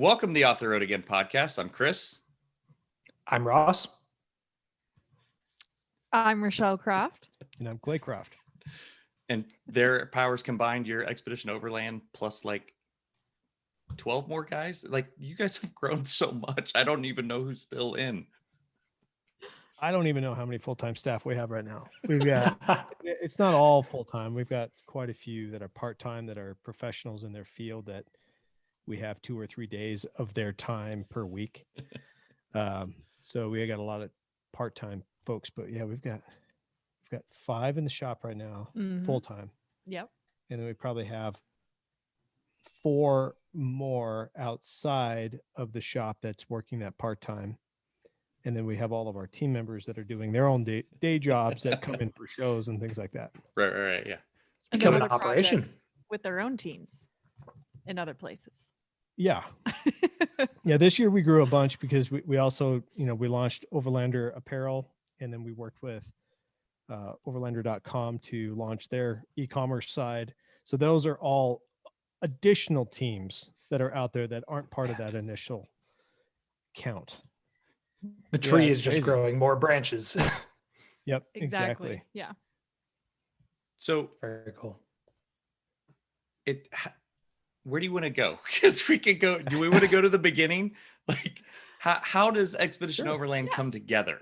Welcome to the Off the Road Again podcast. I'm Chris. I'm Ross. I'm Rachelle Croft. And I'm Clay Croft. And their powers combined, your Expedition Overland plus like 12 more guys. Like, you guys have grown so much. I don't even know who's still in. I don't even know how many full-time staff we have right now. We've got, it's not all full-time. We've got quite a few that are part-time, that are professionals in their field, that we have 2 or 3 days of their time per week. So we got a lot of part-time folks, but yeah, we've got 5 in the shop right now, full-time. Yep. And then we probably have 4 more outside of the shop that's working that part-time. And then we have all of our team members that are doing their own day jobs that come in for shows and things like that. Right. Yeah. And Become then an other operation projects with their own teams in other places. Yeah. Yeah. This year we grew a bunch because we also, we launched Overlander apparel, and then we worked with overlander.com to launch their e-commerce side. So those are all additional teams that are out there that aren't part of that initial count. The tree Yeah, is just crazy. growing more branches. Yep. Exactly. Yeah. So Very cool. where do you want to go? Because we could go. Do we want to go to the beginning? Like, how does Expedition Overland come together?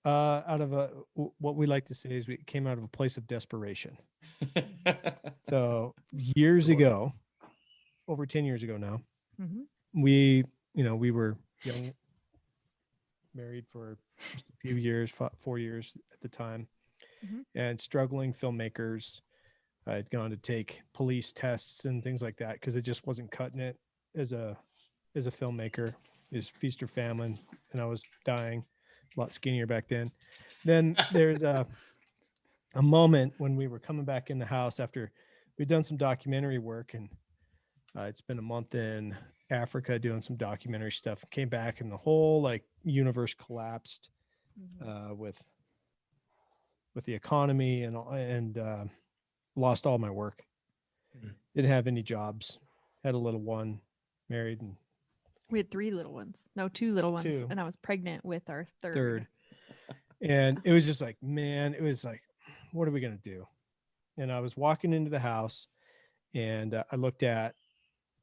Out of what we like to say is we came out of a place of desperation. So years ago, over 10 years ago now, we were young, married for just a few years, 4 years at the time, and struggling filmmakers. I had gone to take police tests and things like that because it just wasn't cutting it as a filmmaker. It was feast or famine, and I was dying. A lot skinnier back then. Then there's a moment when we were coming back in the house after we'd done some documentary work, and it's been a month in Africa doing some documentary stuff. Came back and the whole universe collapsed with the economy and lost all my work. Didn't have any jobs. Had a little one, married, and We had 3 little ones. No, 2 little ones. 2. And I was pregnant with our third. And it was just like, man, it was like, what are we going to do? And I was walking into the house, and I looked at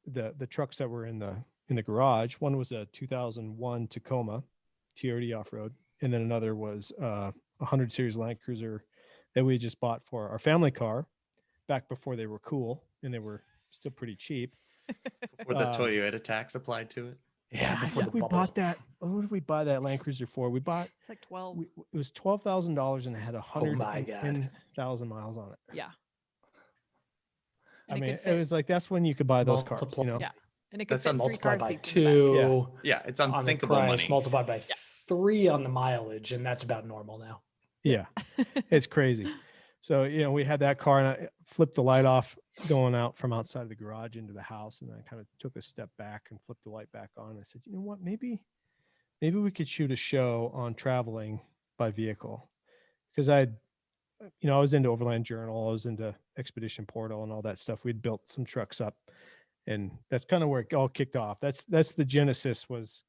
the trucks that were in the garage. One was a 2001 Tacoma TRD off-road, and then another was a 100 series Land Cruiser that we just bought for our family car back before they were cool, and they were still pretty cheap. Before the Toyota tax applied to it. Yeah, I think we bought that. What did we buy that Land Cruiser for? We bought It's like 12. it was $12,000, and it had Oh my God. 110,000 miles on it. Yeah. I And mean, could it fit- was like, that's when you could buy those cars, Multiply- Yeah. And it could That's fit 3 Multiply car by seats in the back. 2 Yeah, it's on the unthinkable price, money. multiplied by 3 on the mileage, and that's about normal now. Yeah, it's crazy. So, we had that car, and I flipped the light off going out from outside of the garage into the house. And then I kind of took a step back and flipped the light back on. I said, you know what, maybe we could shoot a show on traveling by vehicle. Because I was into Overland Journal. I was into Expedition Portal and all that stuff. We'd built some trucks up, and that's kind of where it all kicked off. That's the genesis, was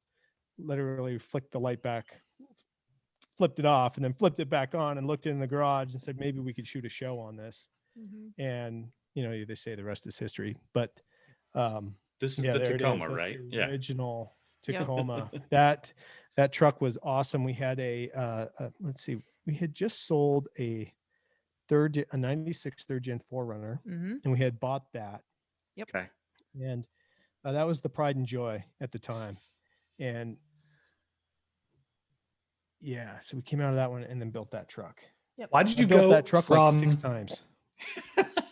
literally flicked the light back, flipped it off, and then flipped it back on, and looked in the garage and said, maybe we could shoot a show on this. And they say the rest is history, but This is yeah, the there it is. Tacoma, That's right? the Yeah. original Yep. Tacoma. That truck was awesome. We had let's see, we had just sold a 96 third gen 4Runner, and we had bought that, Okay. and that was the pride and joy at the time. And yeah, so we came out of that one and then built that truck. Why did I you built go that truck from like 6 times.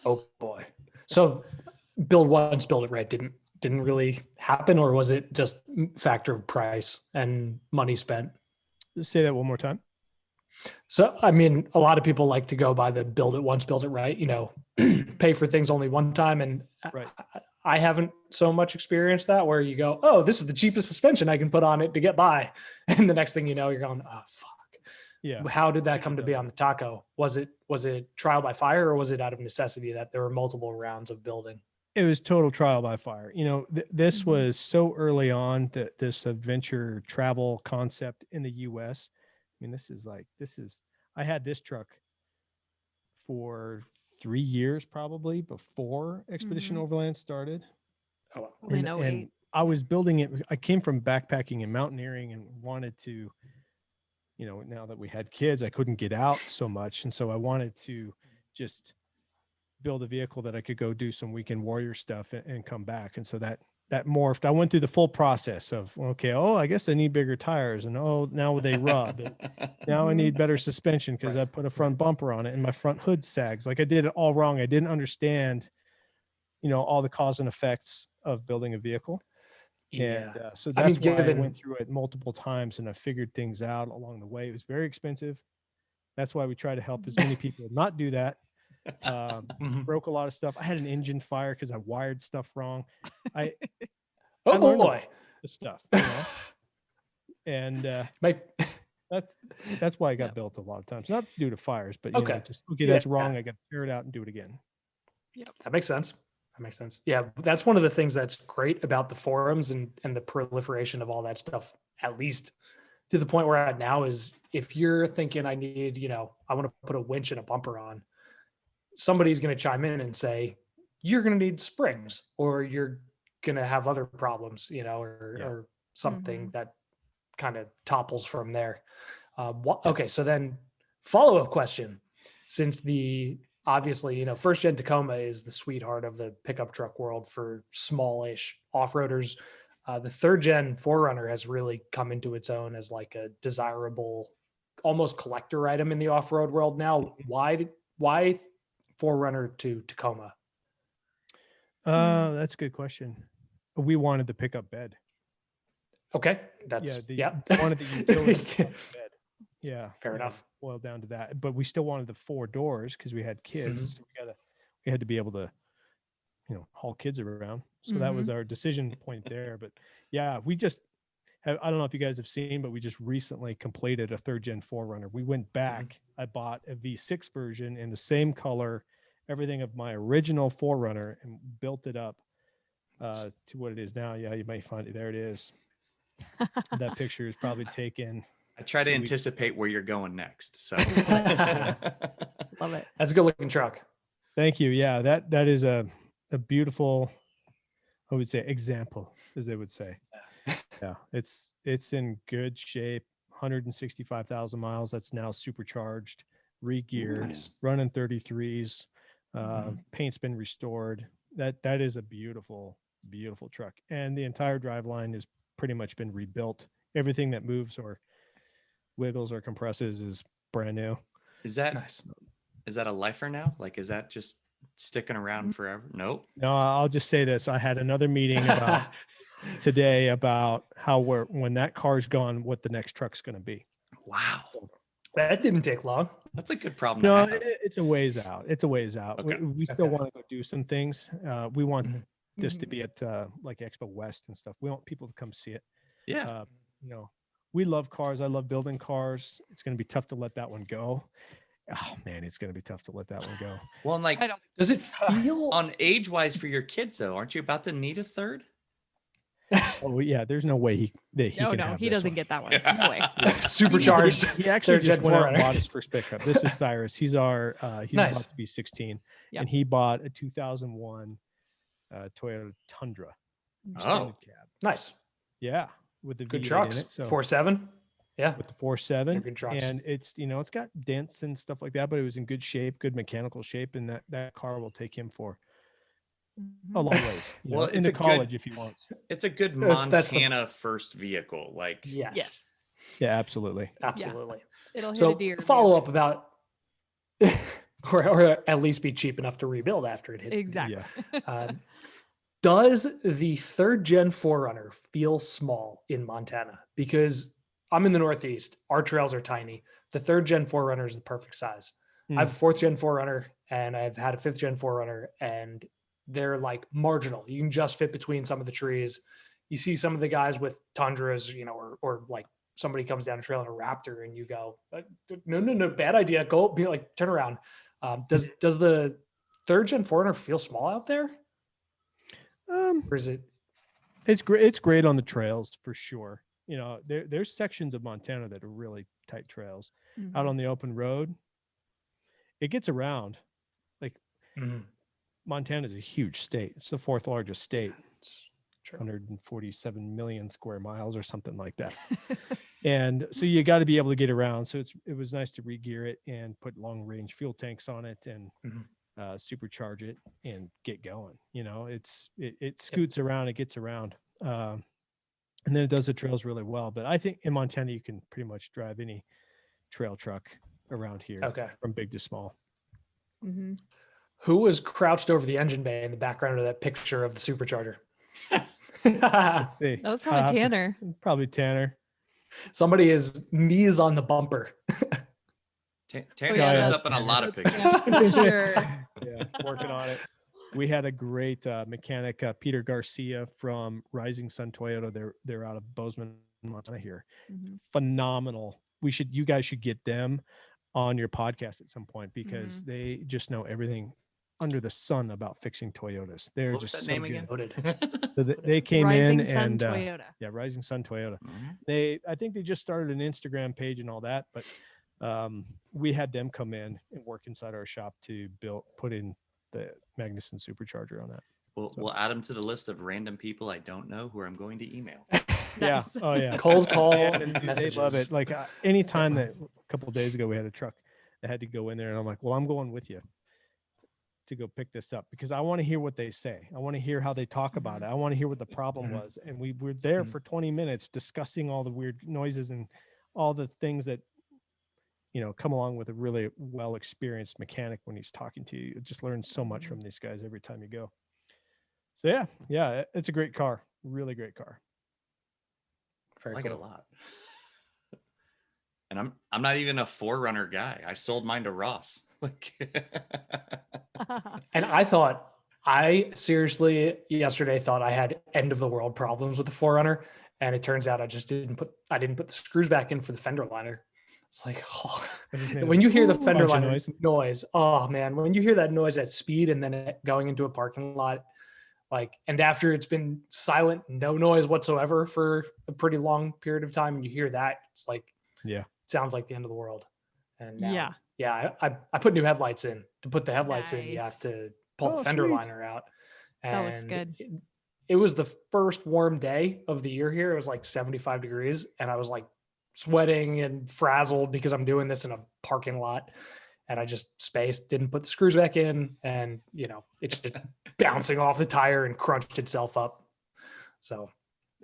Oh boy. So build once, build it right didn't really happen, or was it just factor of price and money spent? Just say that one more time. So, I mean, a lot of people like to go by the build it once, build it right, pay for things only one time. And Right. I haven't so much experienced that, where you go, oh, this is the cheapest suspension I can put on it to get by. And the next thing you know, you're going, oh, fuck. Yeah. How did that come to be on the Taco? Was it trial by fire, or was it out of necessity that there were multiple rounds of building? it was total trial by fire. You know, this was so early on that this adventure travel concept in the US. I mean, I had this truck for 3 years probably before Expedition Overland started. Oh, wow. In And 08. I was building it. I came from backpacking and mountaineering and wanted to, you know, now that we had kids, I couldn't get out so much. And so I wanted to just build a vehicle that I could go do some weekend warrior stuff and come back. And so that morphed. I went through the full process of, okay, oh, I guess I need bigger tires. And oh, now they rub. And now I need better suspension because I put a front bumper on it and my front hood sags. Like I did it all wrong. I didn't understand, you know, all the cause and effects of building a vehicle. And so that's why I went through it multiple times and I figured things out along the way. It was very expensive. That's why we try to help as many people not do that. Broke a lot of stuff. I had an engine fire because I wired stuff wrong. I learned the stuff, you know? And that's why I got built a lot of times. Not due to fires, but you know, just that's wrong. I got to tear it out and do it again. Yep. That makes sense. That makes sense. Yeah, that's one of the things that's great about the forums and the proliferation of all that stuff, at least to the point where we're at now, is if you're thinking I need, you know, I want to put a winch and a bumper on, somebody's going to chime in and say, you're going to need springs or you're going to have other problems, you know, or something that kind of topples from there. Okay. So then follow-up question, since obviously, you know, first gen Tacoma is the sweetheart of the pickup truck world for smallish off-roaders. The third gen 4Runner has really come into its own as like a desirable, almost collector item in the off-road world now. Why 4Runner to Tacoma? That's a good question. We wanted the pickup bed. Okay. That's wanted the utility bed. Yeah. Fair enough. Boiled down to that. But we still wanted the 4 doors because we had kids. So we had to be able to, you know, haul kids around. So that was our decision point there. But yeah, we just I don't know if you guys have seen, but we just recently completed a third gen 4Runner. We went back. I bought a V6 version in the same color, everything of my original 4Runner, and built it up to what it is now. Yeah, you might find it. There it is. That picture is probably taken. I try to anticipate where you're going next. So Love it. That's a good looking truck. Thank you. Yeah, that is a beautiful, I would say, example, as they would say. Yeah, it's in good shape. 165,000 miles. That's now supercharged, re-geared, running 33s. Paint's been restored. That is a beautiful truck, and the entire driveline has pretty much been rebuilt. Everything that moves or wiggles or compresses is brand new. Is that nice? Is that a lifer now? Like, is that just sticking around forever? Nope. No, I'll just say this. I had another meeting today about how when that car's gone, what the next truck's going to be. Wow. That didn't take long. That's a good problem. No, to have. It's a ways out. It's a ways out. Okay. We still want to go do some things. We want this to be at like Expo West and stuff. We want people to come see it. Yeah. You know, we love cars. I love building cars. It's going to be tough to let that one go. Oh man, it's going to be tough to let that one go. Well, and like, does it feel on age wise for your kids though? Aren't you about to need a third? Oh yeah, there's no way he doesn't get that one. No way. Supercharged. He actually just went out and bought his first pickup. This is Cyrus. He's about to be 16, and he bought a 2001 Toyota Tundra. Oh, cab. Nice. Yeah, with the good V8 trucks. in it, so 4.7. Yeah, with the 4.7, good trucks. and it's it's got dents and stuff like that, but it was in good shape, good mechanical shape, and that car will take him for a long ways. Well, into college if he wants. It's a good Montana first vehicle. Like yes. Yeah, absolutely. Absolutely. Yeah. It'll hit so a deer. Follow up about, or at least be cheap enough to rebuild after it hits. Exactly. Does the third gen 4Runner feel small in Montana? Because I'm in the Northeast. Our trails are tiny. The third gen 4Runner is the perfect size. I have a fourth gen 4Runner and I've had a fifth gen 4Runner, and they're like marginal. You can just fit between some of the trees. You see some of the guys with Tundras, or like somebody comes down a trail in a Raptor and you go, no, bad idea. Go be like, turn around. Does the third gen 4Runner feel small out there? Or is it? It's great. It's great on the trails for sure. You know, there's sections of Montana that are really tight trails. Out on the open road, it gets around. Like Montana is a huge state. It's the fourth largest state. It's 147 million square miles or something like that. And so you got to be able to get around. So it was nice to re-gear it and put long range fuel tanks on it and supercharge it and get going. You know, it scoots around, it gets around. And then it does the trails really well. But I think in Montana, you can pretty much drive any trail truck around here from big to small. Who was crouched over the engine bay in the background of that picture of the supercharger? Let's see. That was probably Tanner. Probably Tanner. Somebody is knees on the bumper. Tanner shows up in a lot of pictures. For sure. Yeah, working on it. We had a great mechanic, Peter Garcia from Rising Sun Toyota. They're out of Bozeman, Montana here. Phenomenal. You guys should get them on your podcast at some point because they just know everything under the sun about fixing Toyotas. They're What just was that so name good. again? So they came Rising in Sun and Toyota. Rising Sun Toyota. Mm-hmm. I think they just started an Instagram page and all that, but we had them come in and work inside our shop to put in the Magnuson supercharger on that. We'll add them to the list of random people I don't know who I'm going to email. Yeah. Oh yeah. Cold call They love it. Like anytime that a couple of days ago we had a truck that had to go in there and I'm like, well, I'm going with you to go pick this up because I want to hear what they say. I want to hear how they talk about it. I want to hear what the problem was. And we were there for 20 minutes discussing all the weird noises and all the things that, you know, come along with a really well-experienced mechanic when he's talking to you. You just learn so much from these guys every time you go. So yeah, it's a great car. Really great car. I like it a lot. And I'm not even a 4Runner guy. I sold mine to Ross. Like And I seriously yesterday thought I had end of the world problems with the 4Runner, and it turns out I didn't put the screws back in for the fender liner. It's like, when you hear the fender liner noise, oh man, when you hear that noise at speed and then it going into a parking lot, like, and after it's been silent, no noise whatsoever for a pretty long period of time, and you hear that, it's like, it sounds like the end of the world. And now, I put new headlights in. To put the headlights in, you have to pull the fender liner out. And that looks good. It was the first warm day of the year here. It was like 75 degrees, and I was like sweating and frazzled because I'm doing this in a parking lot, and I just spaced, didn't put the screws back in, and you know, it's just bouncing off the tire and crunched itself up. So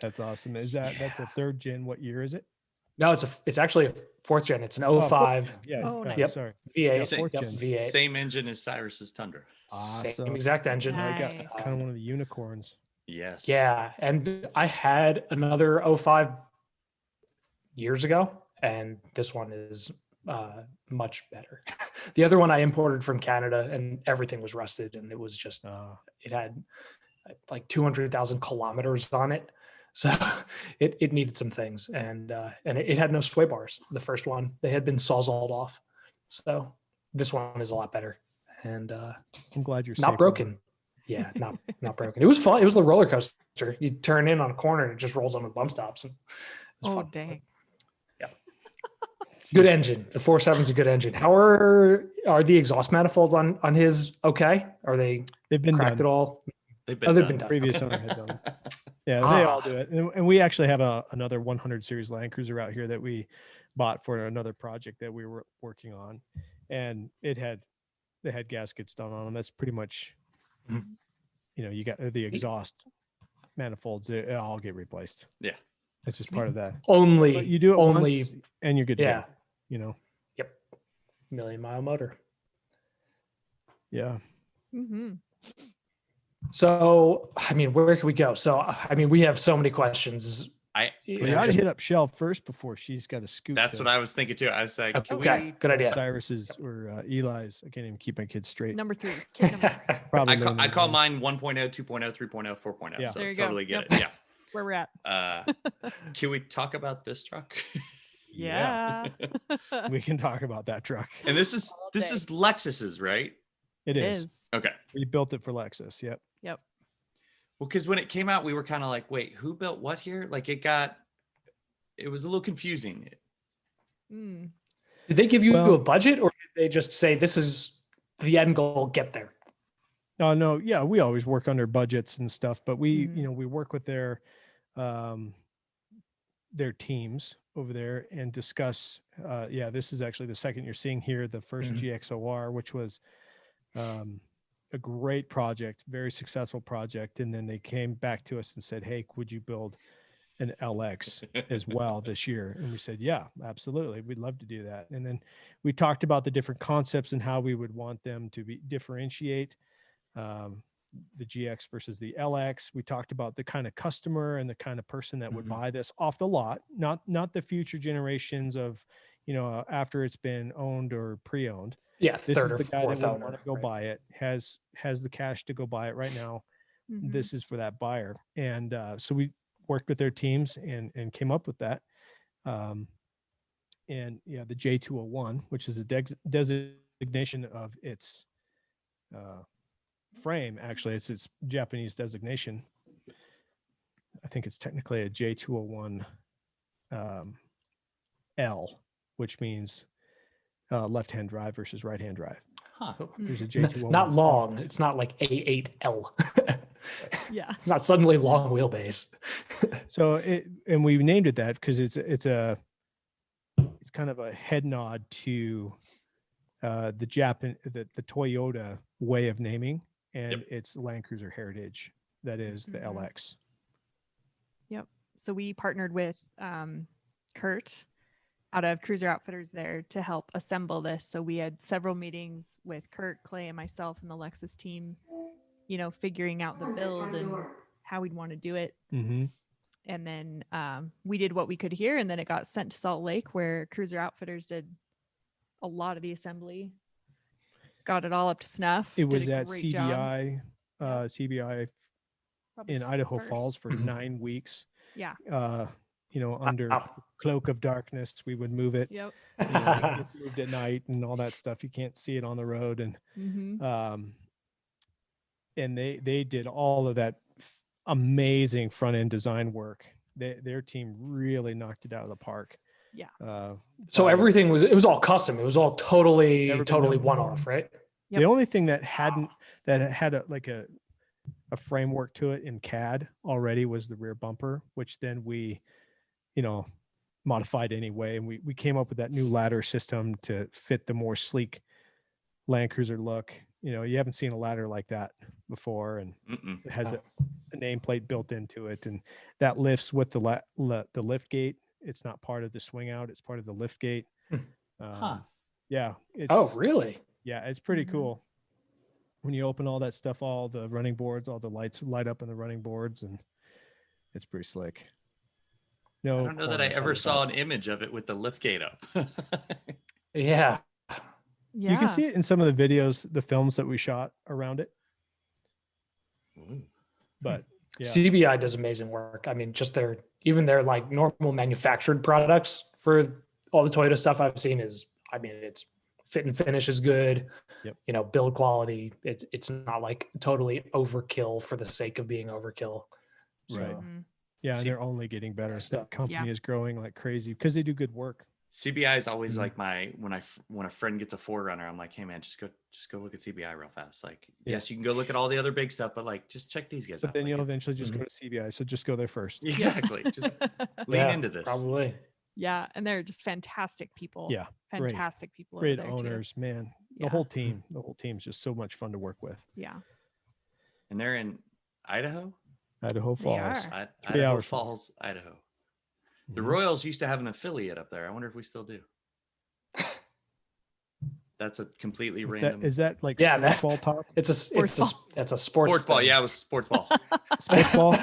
that's awesome. That's a third gen? What year is it? No, it's actually a fourth gen. It's an 05. Nice. Sorry. V8. V8. Same engine as Cyrus's Tundra. Same exact engine. Nice. I got kind of one of the unicorns. Yes. Yeah. And I had another 05 years ago, and this one is much better. The other one I imported from Canada, and everything was rusted, and it was just, it had like 200,000 kilometers on it. So it needed some things, and it had no sway bars. The first one, they had been sawzalled off. So this one is a lot better, and I'm glad you're not broken. Yeah, not broken. It was fun. It was the roller coaster. You turn in on a corner and it just rolls on the bump stops. And it was fun. Dang. Yeah. Good engine. The 4.7's a good engine. How are the exhaust manifolds on his okay? Are they've been cracked done. It all? They've been done. Previous owner had done. Yeah, they all do it. And we actually have another 100 series Land Cruiser out here that we bought for another project that we were working on. And they had gaskets done on them. That's pretty much, you know, you got the exhaust manifolds, they all get replaced. Yeah. It's just part of that. But you do it once and you're good to go, you know? Yep. Million-mile motor. Yeah. So, I mean, where can we go? So, I mean, we have so many questions. We ought to hit up Shell first before she's got to scoot. That's what I was thinking too. I was like, okay, good idea. Cyrus's or Eli's. I can't even keep my kids straight. Number 3. Kid number 3. Probably. I call mine 1.0, 2.0, 3.0, 4.0. Yeah. So there you totally go. get it. Yeah. Where we're at. Can we talk about this truck? Yeah. We can talk about that truck. And this is Lexus's, right? It is. Okay. We built it for Lexus. Yep. Yep. Well, because when it came out, we were kind of like, wait, who built what here? Like it was a little confusing. Mm. Did they give you Well- a budget, or did they just say this is the end goal, get there? Oh no, yeah, we always work under budgets and stuff, but we, Mhm. you know, we work with their teams over there and discuss. Yeah, this is actually the second you're seeing here, the first Mhm. GXOR, which was a great project, very successful project, and then they came back to us and said, "Hey, would you build an LX as well this year?" And we said, "Yeah, absolutely, we'd love to do that." And then we talked about the different concepts and how we would want them to differentiate. The GX versus the LX. We talked about the kind of customer and the kind of person that would Mhm. buy this off the lot, not the future generations of, you know, after it's been owned or pre-owned. Yeah, This third is or the guy that fourth would owner. want to go right? buy it, has the cash to go buy it right now. Mhm. This is for that buyer. And so we worked with their teams and came up with that. And yeah, the J201, which is a designation of its frame. Actually, it's its Japanese designation. I think it's technically a J201 L, which means left-hand drive versus right-hand drive. Huh. There's a Mm. J201. Not long. It's not like A8L. Yeah. It's not suddenly long wheelbase. So and we named it that because it's kind of a head nod to the Toyota way of naming, and Yep. its Land Cruiser heritage. That is the Mhm. LX. So we partnered with Kurt out of Cruiser Outfitters there to help assemble this. So we had several meetings with Kurt, Clay, and myself and the Lexus team, you know, figuring out the build and how we'd want to do it. Mm-hmm. And then we did what we could here, and then it got sent to Salt Lake, where Cruiser Outfitters did a lot of the assembly, got it all up to snuff. It did was a at great job. CBI Probably in Idaho first. Falls for Mhm. 9 weeks. Yeah. You know, under Wow. cloak of darkness, we would move it. Yep. You know, it's moved at night and all that stuff. You can't see it on the road, Mm-hmm. and they did all of that amazing front end design work. Their team really knocked it out of the park. Yeah. So by- everything was all custom. It was all totally Never been done one off, right? Yep. The only thing that had a framework to it in CAD already was the rear bumper, which then we, you know, modified anyway. And we came up with that new ladder system to fit the more sleek Land Cruiser look. You know, you haven't seen a ladder like that before, and Mm-mm. it has a nameplate built into it, and that lifts with the lift gate. It's not part of the swing out; it's part of the lift gate. Huh. Yeah. Oh, really? Yeah, it's pretty Mhm. cool. When you open all that stuff, all the running boards, all the lights light up in the running boards, and it's pretty slick. No, I don't know that I corners ever on the saw back. an image of it with the lift gate up. Yeah. Yeah. You can see it in some of the videos, the films that we shot around it. Ooh. But yeah, CBI does amazing work. I mean, just even their like normal manufactured products for all the Toyota stuff I've seen it's fit and finish is good. Yep. You know, build quality. It's not like totally overkill for the sake of being overkill. Right. Mhm. yeah, and See- they're only getting better. Stuff. That company Yeah. is growing like crazy because they do good work. CBI is always Mhm. like when a friend gets a 4Runner, I'm like, hey man, just go look at CBI real fast. Like, Yeah. yes, you can go look at all the other big stuff, but like, just check these guys But out. then Like, you'll it's- eventually just go to CBI. So just go there first. exactly. Just lean Yeah, into this. Probably. Yeah, and they're just fantastic people. Yeah, great. Fantastic people. Great over there too. owners, man. The Yeah. whole team's just so much fun to work with. Yeah. And they're in Idaho, Idaho They Falls. are. Three Idaho hours from Falls, Idaho. The Mhm. Royals used to have an affiliate up there. I wonder if we still do. That's a completely random Is that like Yeah, sports that- ball talk? It's a Sports sports ball. thing. Yeah, it was sports ball. Sports ball.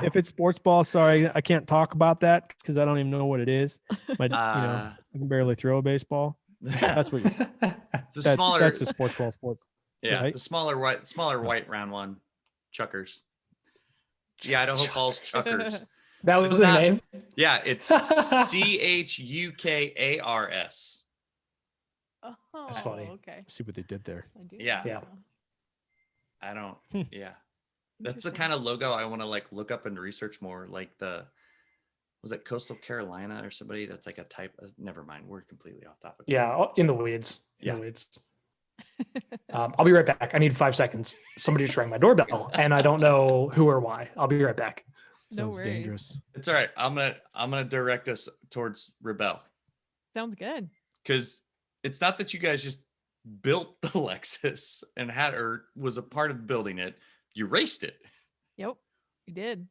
If it's sports ball, sorry, I can't talk about that because I don't even know what it is. I can barely throw a baseball. That's what the smaller. That's a sports ball. Yeah, right? the smaller white round one, Chuckers. The Idaho Falls Chuckers. That was It's their not- name. Yeah, it's CHUKARS. Oh, funny. Okay. See what they did there. I do Yeah. Yeah. know. I don't. Hmm. Yeah, That's the Interesting. kind of logo I want to like look up and research more. Like was it Coastal Carolina or somebody that's like a type of, never mind. We're completely off topic. Yeah, in the weeds. In Yeah. the weeds. I'll be right back. I need 5 seconds. Somebody just rang my doorbell and I don't know who or why. I'll be right back. No Sounds worries. dangerous. It's all right. I'm gonna direct us towards Rebelle, Sounds good. because it's not that you guys just built the Lexus and had or was a part of building it. You raced it. Yep, we did.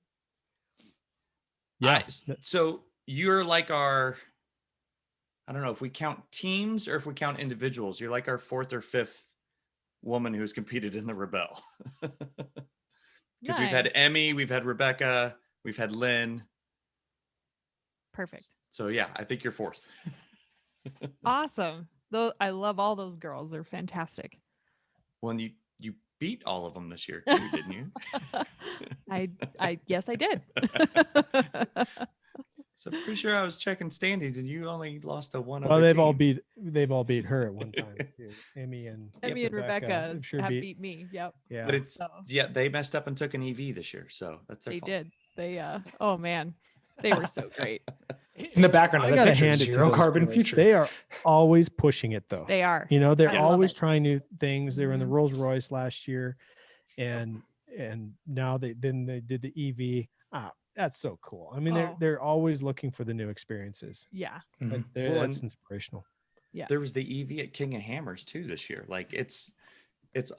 Yeah. So you're like our, I don't know if we count teams or if we count individuals. You're like our 4th or 5th woman who's competed in the Rebelle. Because we've had Nice. Emmy, we've had Rebecca, we've had Lynn. Perfect. So yeah, I think you're 4th. Awesome. Though I love all those girls. They're fantastic. Well, and you beat all of them this year too, didn't you? I yes, I did. So I'm pretty sure I was checking standings and you only lost to one Well, other they've team. all beat her at one time. Too. Emmy and Rebecca sure have beat me. Yep. Yeah. But it's So they messed up and took an EV this year, so that's their they fault. did. They oh man, they were so great. In the background I of that gotta picture, hand it to zero those carbon boys. future. They are always pushing it though. They are. You know, they're I love always it. trying new things. They were in the Mhm. Rolls Royce last year, and now they did the EV. That's so cool. I mean, Oh. they're always looking for the new experiences. Yeah. Mhm. Well, That's and- inspirational. Yeah. There was the EV at King of Hammers too this year. Like it's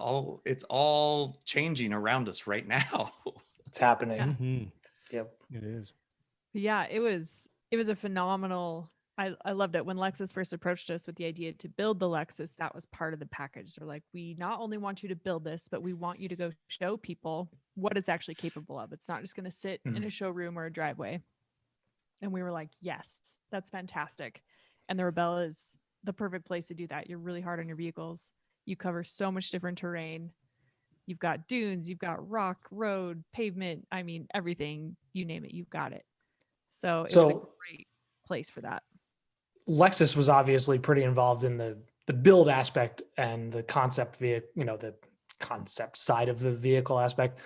all changing around us right now. It's happening. Yeah. Mhm. Yep. It is. Yeah, it was a phenomenal. I loved it when Lexus first approached us with the idea to build the Lexus. That was part of the package. They're like, we not only want you to build this, but we want you to go show people what it's actually capable of. It's not just going to sit in a showroom or a driveway. And we were like, yes, that's fantastic. And the Rebelle is the perfect place to do that. You're really hard on your vehicles. You cover so much different terrain. You've got dunes, you've got rock, road, pavement. I mean, everything, you name it, you've got it. So it was a So great place for that. Lexus was obviously pretty involved in the build aspect and the concept vehicle, the concept side of the vehicle aspect.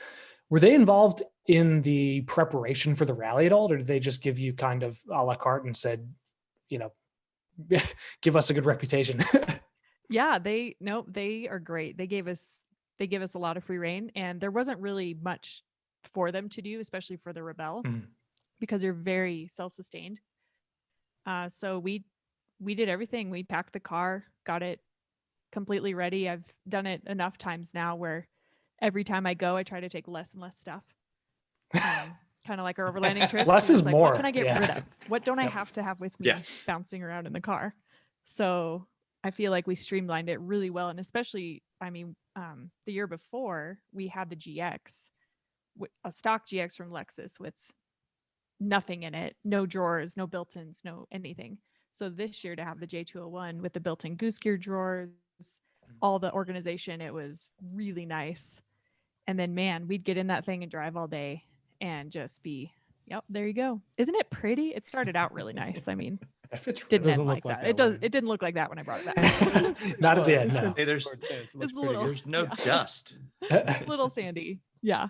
Were they involved in the preparation for the rally at all, or did they just give you kind of a la carte and said, give us a good reputation? Yeah, they are great. They give us a lot of free reign, and there wasn't really much for them to do, especially for the Rebelle, because you're very self-sustained. So we did everything. We packed the car, got it completely ready. I've done it enough times now where every time I go, I try to take less and less stuff. Kind of like our overlanding trips. Less you're is just like, more. What can I get Yeah. rid of? What don't I Yep. have to have with me Yes. bouncing around in the car? So I feel like we streamlined it really well. And especially, I mean, the year before we had the GX, a stock GX from Lexus with nothing in it, no drawers, no built-ins, no anything. So this year to have the J201 with the built-in goose gear drawers, all the organization, it was really nice. And then man, we'd get in that thing and drive all day and just be, yep, there you go. Isn't it pretty? It started out really nice. I mean, That fits. didn't doesn't end look like like that. that It didn't look like that when I brought it back. Not at the Well, end. it's No. Hey, there's It's a little- there's no yeah. dust. A little sandy. Yeah.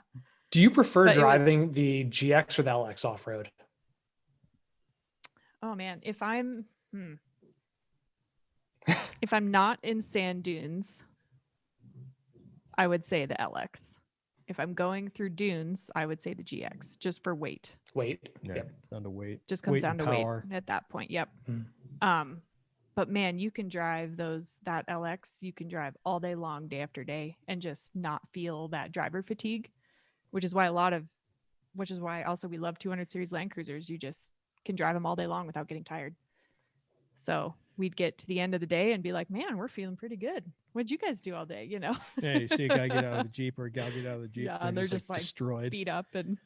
Do you prefer But it was- driving the GX or the LX off road? Oh man, if I'm not in sand dunes, I would say the LX. If I'm going through dunes, I would say the GX, just for weight. Wait. Yeah. Yep. Down to weight. Just comes Weight down and to power. weight at that point. Yep. Mm. But man, you can drive that LX, you can drive all day long, day after day, and just not feel that driver fatigue, which is why also we love 200 series Land Cruisers. You just can drive them all day long without getting tired. So we'd get to the end of the day and be like, man, we're feeling pretty good. What'd you guys do all day? Yeah, you see a guy get out of the Jeep or a gal get out of the Jeep. Yeah, and they're just like destroyed. beat up and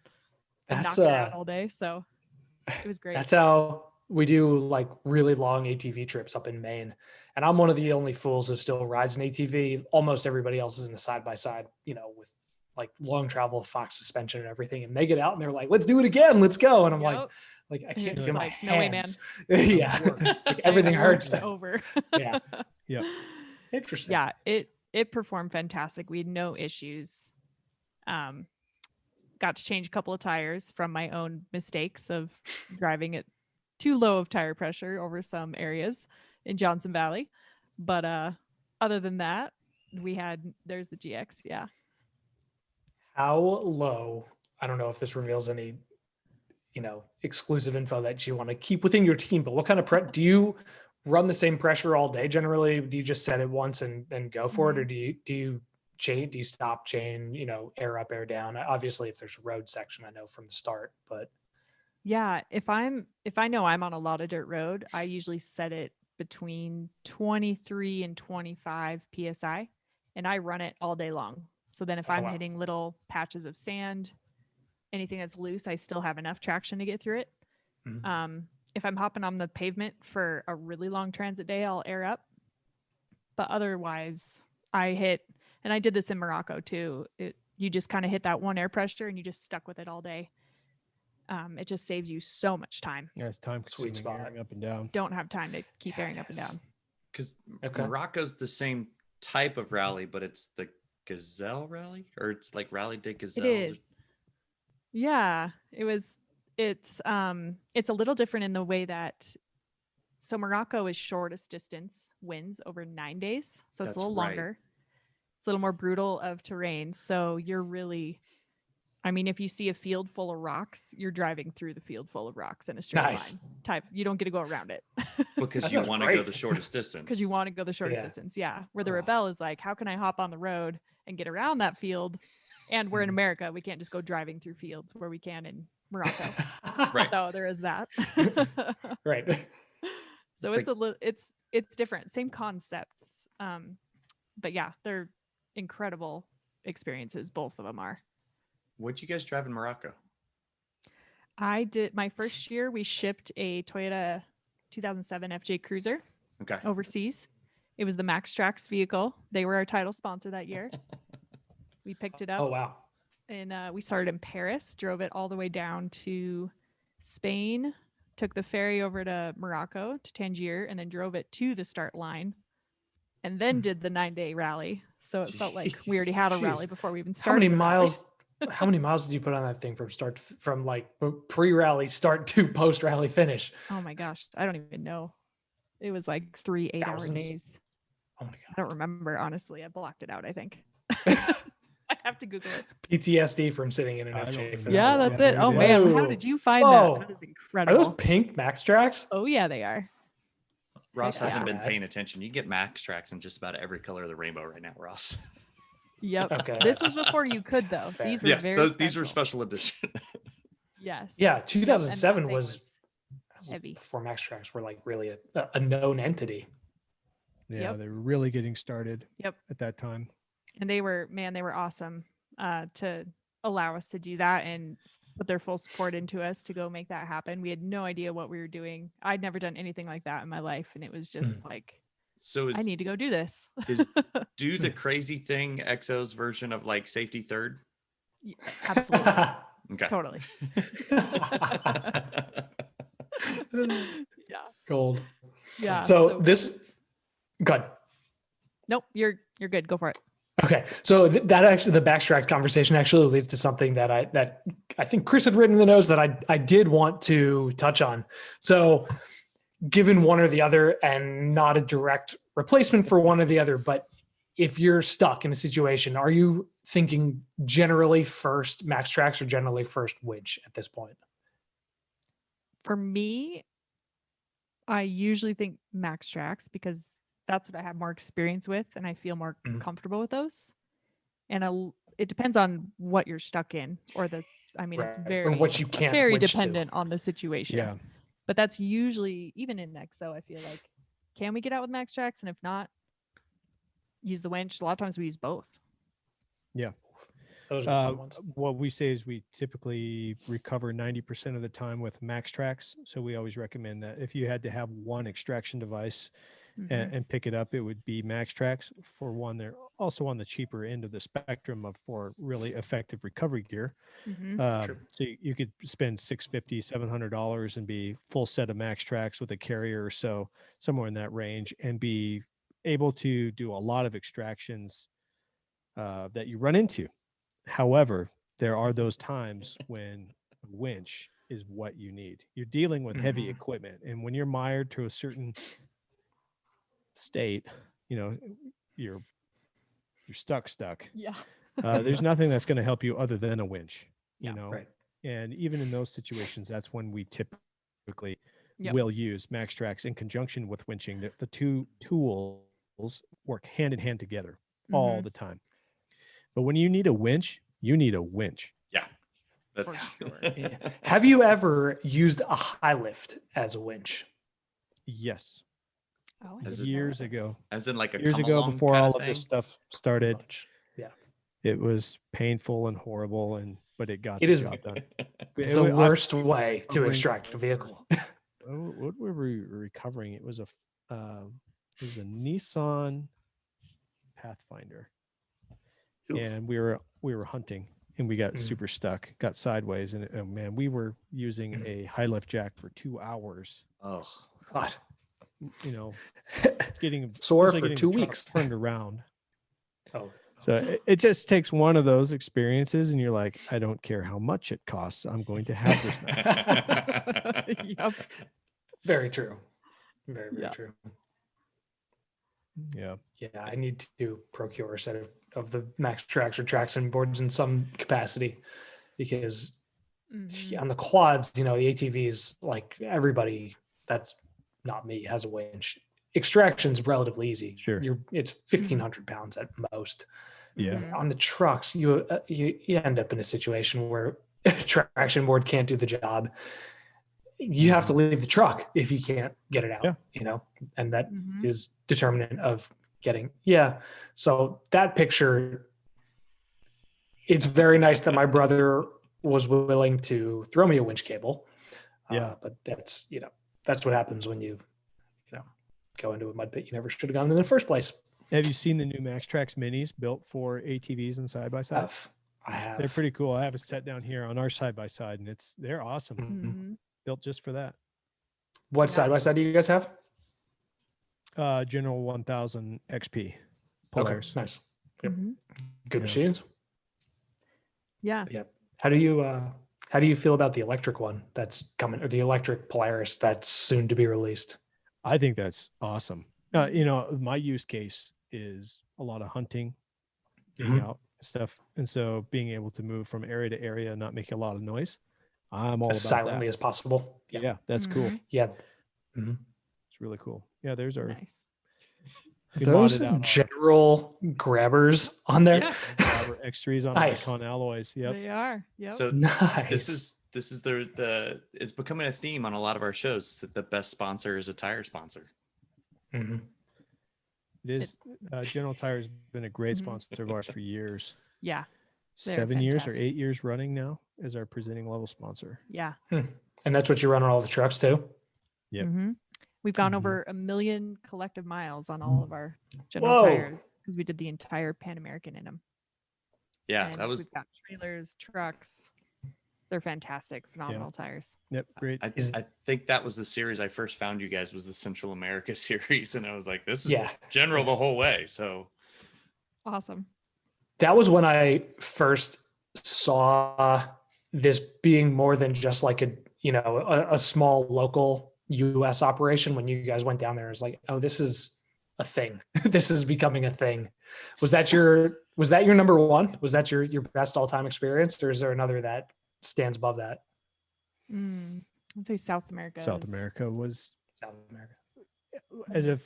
That's knocked around all day. So it was great. That's how we do like really long ATV trips up in Maine. And I'm one of the only fools who still rides an ATV. Almost everybody else is in a side by side, with like long travel Fox suspension and everything. And they get out and they're like, let's do it again. Let's go. And I'm Yep. like, I And can't you're feel just my like, no way, man. hands. Yeah. Like everything hurts. It's over. Yeah. Yep. Interesting. Yeah, it performed fantastic. We had no issues. got to change a couple of tires from my own mistakes of driving at too low of tire pressure over some areas in Johnson Valley. But other than that, there's the GX. Yeah. How low? I don't know if this reveals any, exclusive info that you want to keep within your team, but what kind of do you run the same pressure all day generally? Do you just set it once and then go for it? Or do you chain, do you stop chain, air up, air down? Obviously if there's a road section, I know from the start, but yeah, if I know I'm on a lot of dirt road, I usually set it between 23 and 25 PSI and I run it all day long. So then if I'm hitting little patches of sand, anything that's loose, I still have enough traction to get through it. If I'm hopping on the pavement for a really long transit day, I'll air up. But otherwise, and I did this in Morocco too. You just kind of hit that one air pressure and you just stuck with it all day. It just saves you so much time. Yeah, it's time consuming, airing up and down. Don't have time to keep airing up and down. Because Morocco's the same type of rally, but it's the Gazelle rally, or it's like Rally de Gazelle. It is. Yeah, it's a little different in the way that, so Morocco is shortest distance wins over 9 days. So it's a little longer. It's a little more brutal of terrain. So you're really, if you see a field full of rocks, you're driving through the field full of rocks in a straight line type. You don't get to go around it. Because you want to go the shortest distance. Because you want to go the shortest distance. Yeah. Where the Rebelle is like, how can I hop on the road and get around that field? And we're in America. We can't just go driving through fields where we can in Morocco. Right. So there is that. Right. So it's different. Same concepts. But yeah, they're incredible experiences. Both of them are. What'd you guys drive in Morocco? I did my first year. We shipped a Toyota 2007 FJ Cruiser overseas. It was the MaxTrax vehicle. They were our title sponsor that year. We picked it up. Oh, wow. And we started in Paris, drove it all the way down to Spain, took the ferry over to Morocco, to Tangier, and then drove it to the start line, and then did the 9-day rally. So it felt like we already had a rally before we even started. How many miles did you put on that thing from like pre-rally start to post-rally finish? Oh my gosh, I don't even know. It was like 3 8-hour days. Oh my God. I don't remember, honestly. I blocked it out, I think. I have to Google it. PTSD from sitting in an FJ. Yeah, that's it. Oh man, how did you find that? That is incredible. Are those pink MaxTrax? Oh yeah, they are. Ross hasn't been paying attention. You get MaxTrax in just about every color of the rainbow right now, Ross. Yep. Okay. This was before you could though. Fair. These were these were special edition. Yes. Yeah, 2007 was heavy. Before MaxTrax were like really a known entity. Yeah, they were really getting started. Yep. At that time. And they were awesome to allow us to do that and put their full support into us to go make that happen. We had no idea what we were doing. I'd never done anything like that in my life. And it was just like, I need to go do this. Do the crazy thing XO's version of like safety third? Yeah, absolutely. Okay. Totally. Yeah. Gold. Yeah. So this, good. Nope. You're good. Go for it. Okay, so that actually, the MaxTrax conversation actually leads to something that I think Chris had written in the notes that I did want to touch on. So, given one or the other, and not a direct replacement for one or the other, but if you're stuck in a situation, are you thinking generally first MaxTrax or generally first winch at this point? For me, I usually think MaxTrax because that's what I have more experience with and I feel more comfortable with those. And it depends on what you're stuck in it's very, or what you can't very dependent on the situation. Yeah. But that's usually, even in XO, I feel like, can we get out with MaxTrax? And if not, use the winch. A lot of times we use both. Yeah. Those are fun ones. What we say is we typically recover 90% of the time with MaxTrax. So we always recommend that if you had to have one extraction device and pick it up, it would be MaxTrax. For one, they're also on the cheaper end of the spectrum for really effective recovery gear. So you could spend $650, $700 and be full set of MaxTrax with a carrier or so, somewhere in that range, and be able to do a lot of extractions that you run into. However, there are those times when a winch is what you need. You're dealing with heavy equipment, and when you're mired to a certain state, you're stuck. Yeah. There's nothing that's going to help you other than a winch, Yeah, right. And even in those situations, that's when we typically Yep. will use MaxTrax in conjunction with winching. The two tools work hand in hand together all the time. But when you need a winch, you need a winch. Yeah. For That's sure. Yeah. Have you ever used a high lift as a winch? Yes. Oh, Is it- Years ago. as in like a Years come ago, along before kinda all of this thing? stuff started, Much. Yeah. it was painful and horrible, but it got It the is job done. The worst way to extract a vehicle. What were we recovering? It was a Nissan Pathfinder, and we were hunting, and we got super stuck, got sideways, and man, we were using a high lift jack for 2 hours. Oh, God. Getting Sore usually for getting 2 the truck weeks. turned around. Oh. So it just takes one of those experiences, and you're like, I don't care how much it costs, I'm going to have this now. Yep. Very true. Very, very Yeah. true. Yeah. Yeah, I need to procure a set of the MaxTrax or traction boards in some capacity, because on the quads, the ATVs, like everybody that's not me has a winch. Extraction's relatively easy. Sure. It's 1,500 pounds at most. Yeah. On the trucks, you end up in a situation where a traction board can't do the job. You have to leave the truck if you can't get it out. Yeah. And that is determinant of getting. Yeah. So that picture, it's very nice that my brother was willing to throw me a winch cable. Yeah. But that's what happens when you go into a mud pit you never should have gone in the first place. Have you seen the new MaxTrax minis built for ATVs and side by side? I have. They're pretty cool. I have a set down here on our side by side, and they're awesome. Mm-hmm. Built just for that. What side by side do you guys have? General 1000 XP Polaris. Okay, nice. Yep. Mm-hmm. Good machines. Yeah. Yep. How do you feel about the electric one that's coming, or the electric Polaris that's soon to be released? I think that's awesome. My use case is a lot of hunting, getting out stuff, and so being able to move from area to area and not make a lot of noise, I'm all As about silently that. as possible. Yeah, that's cool. Yeah. It's really cool. Yeah, there's our Nice. we Those modded out general grabbers on there. yeah. our X3s on Nice. Icon alloys. Yep. They are. Yep. So Nice. this is the it's becoming a theme on a lot of our shows that the best sponsor is a tire sponsor. Mhm. It is. General Tire has been a great sponsor of ours for years. Yeah. They're 7 years or fantastic. 8 years running now as our presenting level sponsor. Yeah. And that's what you run on all the trucks too? Yep. We've gone Mhm. over 1 million collective miles on all of our General Whoa. Tires because we did the entire Pan American in them. Yeah, And that was we've got trailers, trucks. They're fantastic, phenomenal tires. Yep. Great. I think that was the series I first found you guys, was the Central America series, and I was like, this is general the whole way. So Awesome. That was when I first saw this being more than just like a small local US operation. When you guys went down there, it was like, oh, this is a thing. This is becoming a thing. Was that your number one? Was that your best all-time experience, or is there another that stands above that? I'd say South America. South America was South America.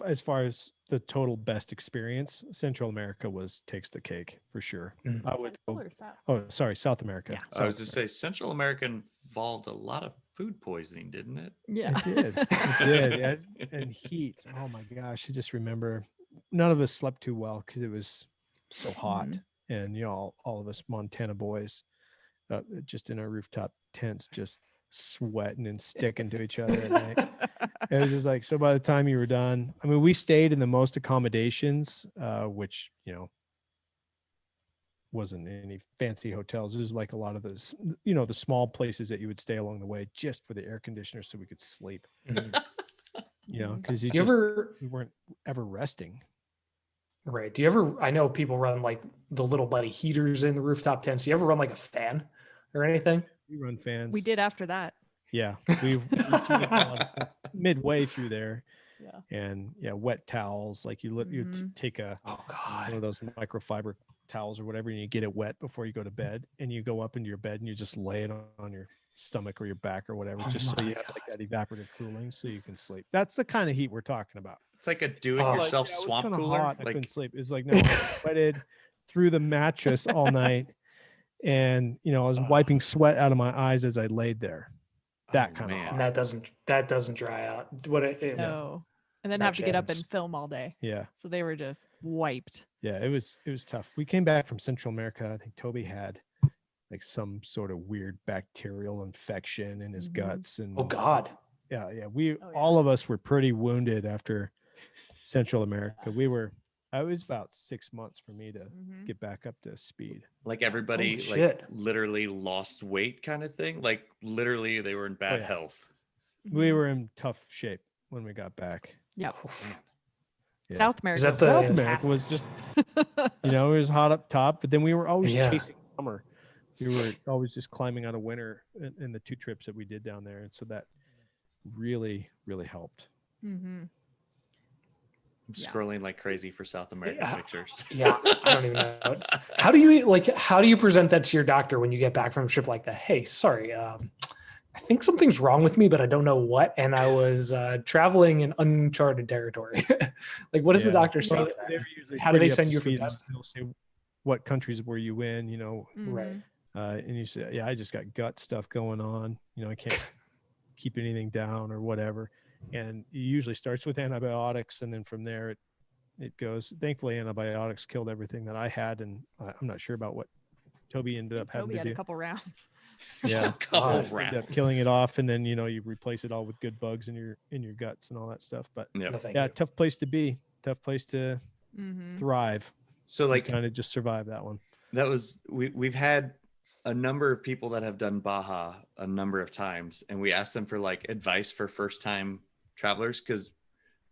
as far as the total best experience. Central America takes the cake for sure. I would. Central or South? Oh, sorry, South America. Yeah. I was to say Central America involved a lot of food poisoning, didn't it? Yeah. It did. It did. And heat. Oh my gosh. I just remember none of us slept too well because it was so hot. And all of us Montana boys just in our rooftop tents, just sweating and sticking to each other at night. It was just like, so by the time you were done, I mean, we stayed in the most accommodations, which, wasn't any fancy hotels. It was like a lot of those, the small places that you would stay along the way just for the air conditioner so we could sleep, because we weren't ever resting. Right. Do you ever, I know people run like the little buddy heaters in the rooftop tents. Do you ever run like a fan or anything? We run fans. We did after that. Yeah, we changed a lot of stuff midway through there. Yeah. And yeah, wet towels. Like you take Oh one God. of those microfiber towels or whatever, and you get it wet before you go to bed, and you go up into your bed and you just lay it on your stomach or your back or whatever, Oh just so my you have like that evaporative cooling so you can sleep. That's the kind of heat we're talking about. It's like a do-it-yourself Like, yeah, it was swamp kinda cooler. hot. I Like couldn't sleep. It's like, no, I sweated through the mattress all night, and I was wiping sweat out of my eyes as I laid there. That kind of man. And that doesn't dry out. No. And then No have to get up chance. and film all day. Yeah. So they were just wiped. Yeah, it was tough. We came back from Central America. I think Toby had like some sort of weird bacterial infection in his guts, and Oh God. yeah, yeah. all of us were pretty wounded after Central America. I was about 6 months for me to get back up to speed. Like everybody Holy like shit. literally lost weight kind of thing. Like literally they were in bad yeah. health. We were in tough shape when we got back. Yep. Yeah. South America. that was the- South fantastic. America was just, it was hot up top, but then we were always Yeah. chasing summer. We were always just climbing out of winter in the 2 trips that we did down there. And so that really, really helped. I'm Yeah. scrolling like crazy for South American Yeah. pictures. Yeah, I don't even know. How do you present that to your doctor when you get back from a trip like that? Hey, sorry, I think something's wrong with me, but I don't know what. And I was traveling in uncharted territory. Like, what does the doctor say? Well, to that? they're usually How do pretty they up send to you for speed on- testing? They'll say, what countries were you in? Right. And you say, yeah, I just got gut stuff going on. I can't keep anything down or whatever. And it usually starts with antibiotics, and then from there it goes. Thankfully, antibiotics killed everything that I had, and I'm not sure about what Toby ended up having Toby to had do. a couple rounds. Yeah, Couple God. ended up killing it off, and then you replace it all with good bugs in your guts and all that stuff. But Yeah. No, thank yeah, you. tough place to be, tough place to thrive. So like kind of just survive that one. that was we've had a number of people that have done Baja a number of times, and we asked them for like advice for first time travelers, because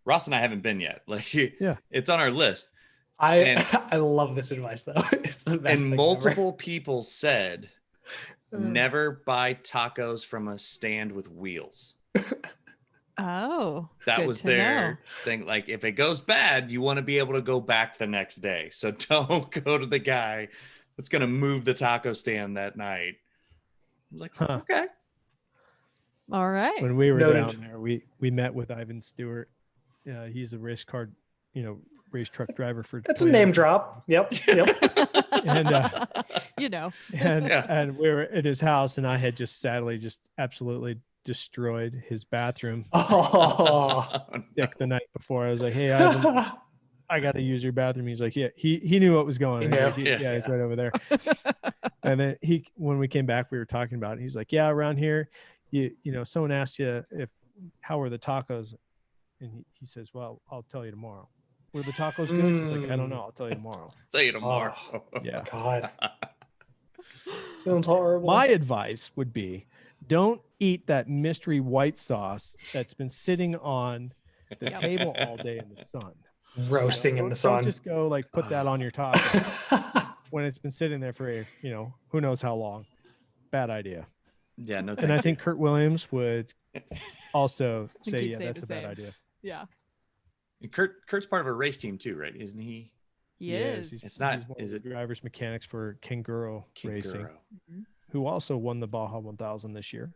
Ross and I haven't been yet. Like it's on our list. I love this advice though. It's the best And thing ever. multiple people said never buy tacos from a stand with wheels. Oh, That good was to their know. thing. Like if it goes bad, you want to be able to go back the next day. So don't go to the guy that's going to move the taco stand that night. I was like, okay. All right. When we were Noted. down there, we met with Ivan Stewart. He's a race truck driver for That's a Toyota. name drop. Yep. And Yeah. and we were at his house, and I had just sadly just absolutely destroyed his bathroom. Oh. Dick the night before. I was like, hey, Ivan, I got to use your bathroom. He's like, yeah, he knew what was going on. He He's knew. like, yeah, it's right over there. And then when we came back, we were talking about it. He's like, yeah, around here, someone asked you how were the tacos? And he says, well, I'll tell you tomorrow. Were the tacos good? He's like, I don't know. I'll tell you tomorrow. Tell you tomorrow. Yeah. God. Sounds horrible. My advice would be don't eat that mystery white sauce that's been sitting on the table all day in the sun. Roasting in the sun. Don't just go like put that on your taco when it's been sitting there for who knows how long. Bad idea. Yeah, no. And I think Kurt Williams would also say, he'd yeah, say that's the a bad same. idea. Yeah, And Kurt's part of a race team too, right? Isn't he? he Yes, is. It's not- he's one is of the it- drivers mechanics for Kanguro Racing, Kanguro. who also won the Baja 1000 this year.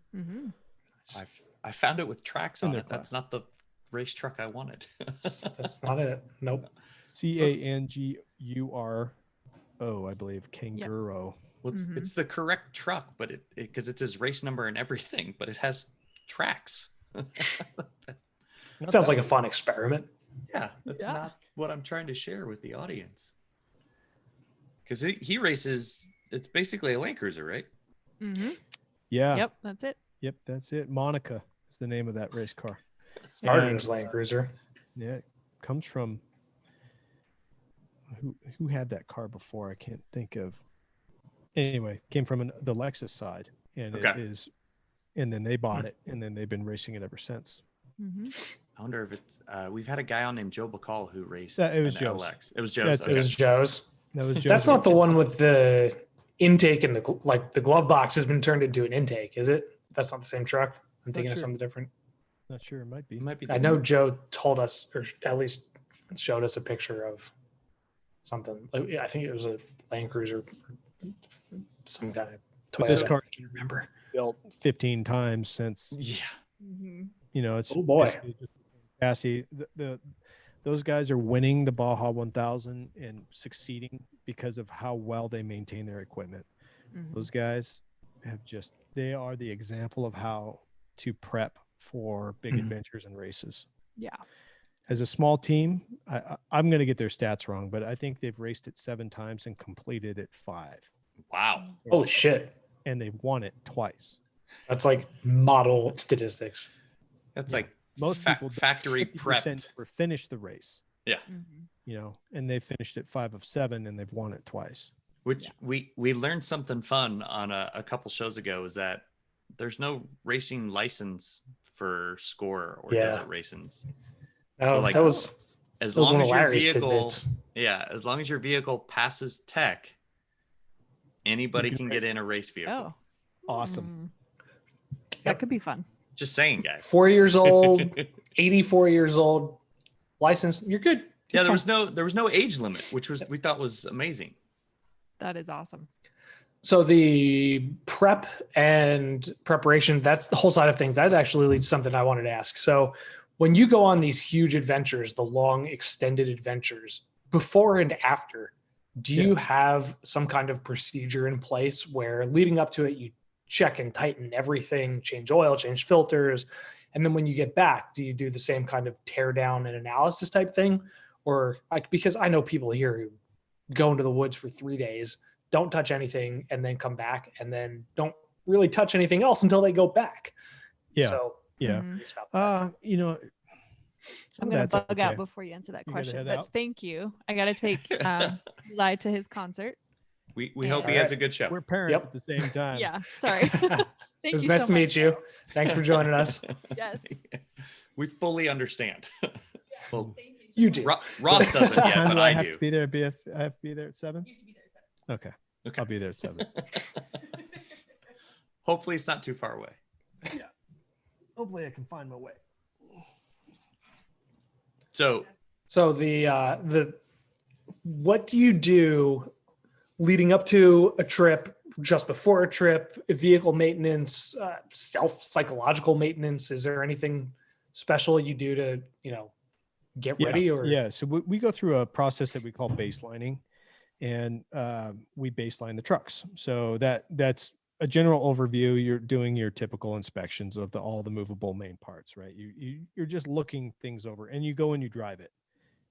I found it with tracks In on their it. That's class. not the race truck I wanted. That's not it. Nope. Canguro, I believe. Kanguro. Well, it's the correct truck, but it because it's his race number and everything, but it has tracks. Sounds like a fun experiment. Yeah, that's Yeah. not what I'm trying to share with the audience. Because he races, it's basically a Land Cruiser, right? Yeah. Yep, that's it. Yep, that's it. Monica is the name of that race car. Started And, as Land Cruiser. yeah, it comes from who had that car before? I can't think of. Anyway, came from the Lexus side, and Okay. it is, and then they bought it, and then they've been racing it ever since. I wonder if it's we've had a guy on named Joe Bacall who raced It was an Joe's. LX. It was Joe's. That's Okay. It was Joe's. That was Joe's. That's not the one with the intake and the glove box has been turned into an intake, is it? That's not the same truck. I'm thinking of sure. something different. Not sure. It might be. It might be I different. know Joe told us, or at least showed us a picture of something. I think it was a Land Cruiser, some kind of But this Toyota. car- I can't remember. Built 15 times since, Yeah. you know, it's Oh, boy. basically just a chassis. Those guys are winning the Baja 1000 and succeeding because of how well they maintain their equipment. Those guys they are the example of how to prep for big Mhm. adventures and races. Yeah. As a small team, I'm going to get their stats wrong, but I think they've raced it 7 times and completed it 5. Wow. Holy shit. And they've won it twice. That's like model statistics. That's Yeah. like Most people factory 50% prepped. never finish the race, Mm-hmm. you know, and they finished it 5 of 7 and they've won it twice. Which we learned something fun on a couple shows ago is that there's no racing license for score or Yeah. desert racings. Oh, like, that was As those long one as your hilarious vehicle, tidbits. as long as your vehicle passes tech, anybody You can can get race in a race vehicle. Oh, Awesome. That Yep. could be fun. Just saying, guys. 4 years old, 84 years old, license. You're good. Yeah, You're there was no age limit, which was we thought was amazing. That is awesome. So the prep and preparation, that's the whole side of things. That actually leads to something I wanted to ask. So when you go on these huge adventures, the long extended adventures, before and after, do you have some kind of procedure in place where leading up to it, you check and tighten everything, change oil, change filters, and then when you get back, do you do the same kind of tear down and analysis type thing? Or because I know people here who go into the woods for 3 days, don't touch anything, and then come back and then don't really touch anything else until they go back. Yeah. So Yeah. Mhm. it's about that. You know, some I'm of gonna that's bug okay. out before you answer that You gotta question. head But out? thank you. I gotta take Eli to his concert. We hope he All has right. a good show. We're parents Yep. at the same time. Yeah. Sorry. Thank It was you nice so to much. meet you. Thanks for joining us. Yes. We fully understand. Well, You do. Ross doesn't What yet, time but do I I have do. to be there? I have to be there at 7? Okay. Okay. I'll be there at 7. Hopefully it's not too far away. Hopefully I can find my way. So So the what do you do leading up to a trip, just before a trip, vehicle maintenance, psychological maintenance? Is there anything special you do to, get ready? Or Yeah. So we go through a process that we call baselining, and we baseline the trucks. So that's a general overview. You're doing your typical inspections of all the movable main parts, right? You're just looking things over, and you go and you drive it.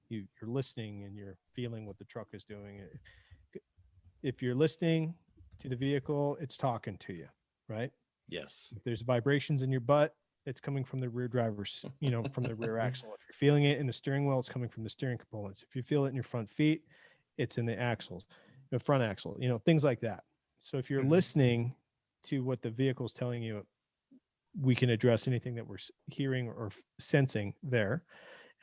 You're listening and you're feeling what the truck is doing. If you're listening to the vehicle, it's talking to you, right? yes. If there's vibrations in your butt, it's coming from the rear driver's, from the rear axle. If you're feeling it in the steering wheel, it's coming from the steering components. If you feel it in your front feet, it's in the axles, the front axle, things like that. So if you're Mhm. listening to what the vehicle's telling you, we can address anything that we're hearing or sensing there.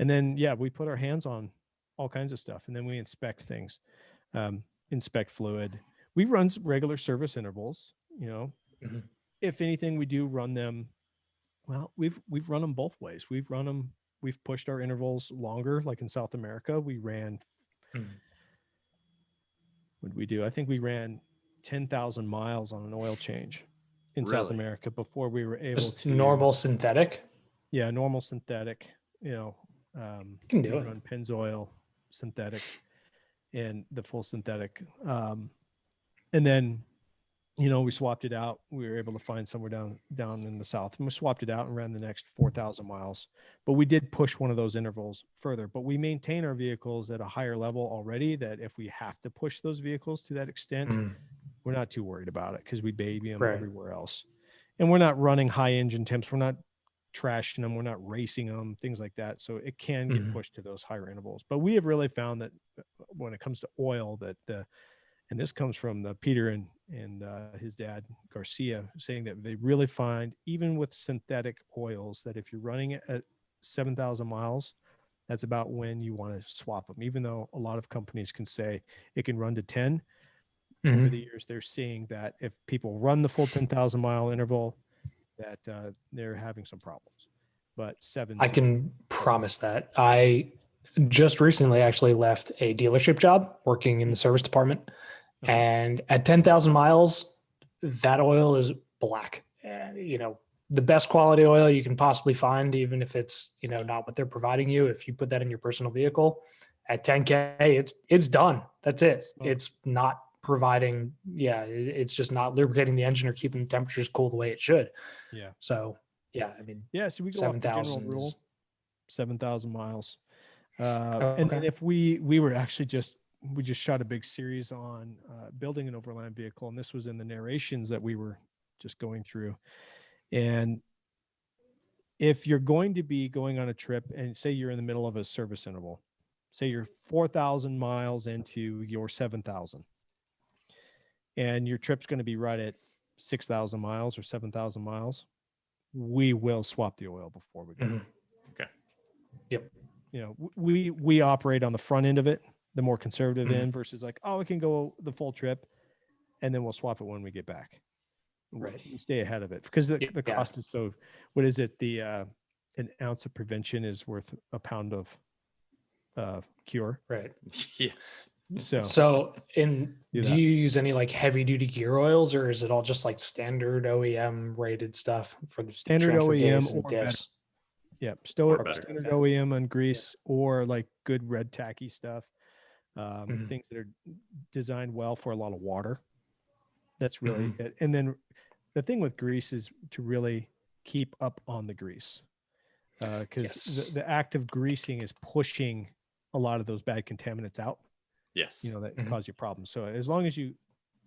And then, we put our hands on all kinds of stuff, and then we inspect things, inspect fluid. We run regular service intervals, Mhm. If anything, we do run them. Well, we've run them both ways. We've pushed our intervals longer. Like in South America, we ran, Mhm. what did we do? I think we ran 10,000 miles on an oil change in South Really? America before we were able just to normal synthetic. Yeah, normal synthetic, can do we it. run Pennzoil synthetic and the full synthetic. And then, we swapped it out. We were able to find somewhere down in the south, and we swapped it out and ran the next 4,000 miles. But we did push one of those intervals further. But we maintain our vehicles at a higher level already, that if we have to push those vehicles to that extent, Mhm. we're not too worried about it because we baby them Right. everywhere else. And we're not running high engine temps. We're not trashing them. We're not racing them, things like that. So it can get Mhm. pushed to those higher intervals. But we have really found that when it comes to oil, and this comes from Peter and his dad Garcia, saying that they really find, even with synthetic oils, that if you're running it at 7,000 miles, that's about when you want to swap them. Even though a lot of companies can say it can run to 10, over the years, they're seeing that if people run the full 10,000 mile interval, that they're having some problems. But I can promise that. I just recently actually left a dealership job working in the service department. And at 10,000 miles, that oil is black. And, the best quality oil you can possibly find, even if it's, not what they're providing you. If you put that in your personal vehicle at 10K, it's done. That's it. It's not providing. Yeah. It's just not lubricating the engine or keeping the temperatures cool the way it should. Yeah. So, yeah, I mean, so we go off the general rule, 7,000 miles. And then if we were actually we just shot a big series on building an overland vehicle, and this was in the narrations that we were just going through. And if you're going to be going on a trip and say you're in the middle of a service interval, say you're 4,000 miles into your 7,000, and your trip's going to be right at 6,000 miles or 7,000 miles, we will swap the oil before we go. Okay. Yep. We operate on the front end of it, the more conservative end, versus like, oh, we can go the full trip and then we'll swap it when we get back. Right. We stay ahead of it because the cost is so, what is it? An ounce of prevention is worth a pound of cure. Right. Yes. So do you use any like heavy duty gear oils, or is it all just like standard OEM rated stuff for the standard OEM or diffs? better? Yeah. Standard OEM on grease, or like good red tacky stuff. Things that are designed well for a lot of water. That's really it. And then the thing with grease is to really keep up on the grease, because the act of greasing is pushing a lot of those bad contaminants out. Yes. That cause you problems. So as long as you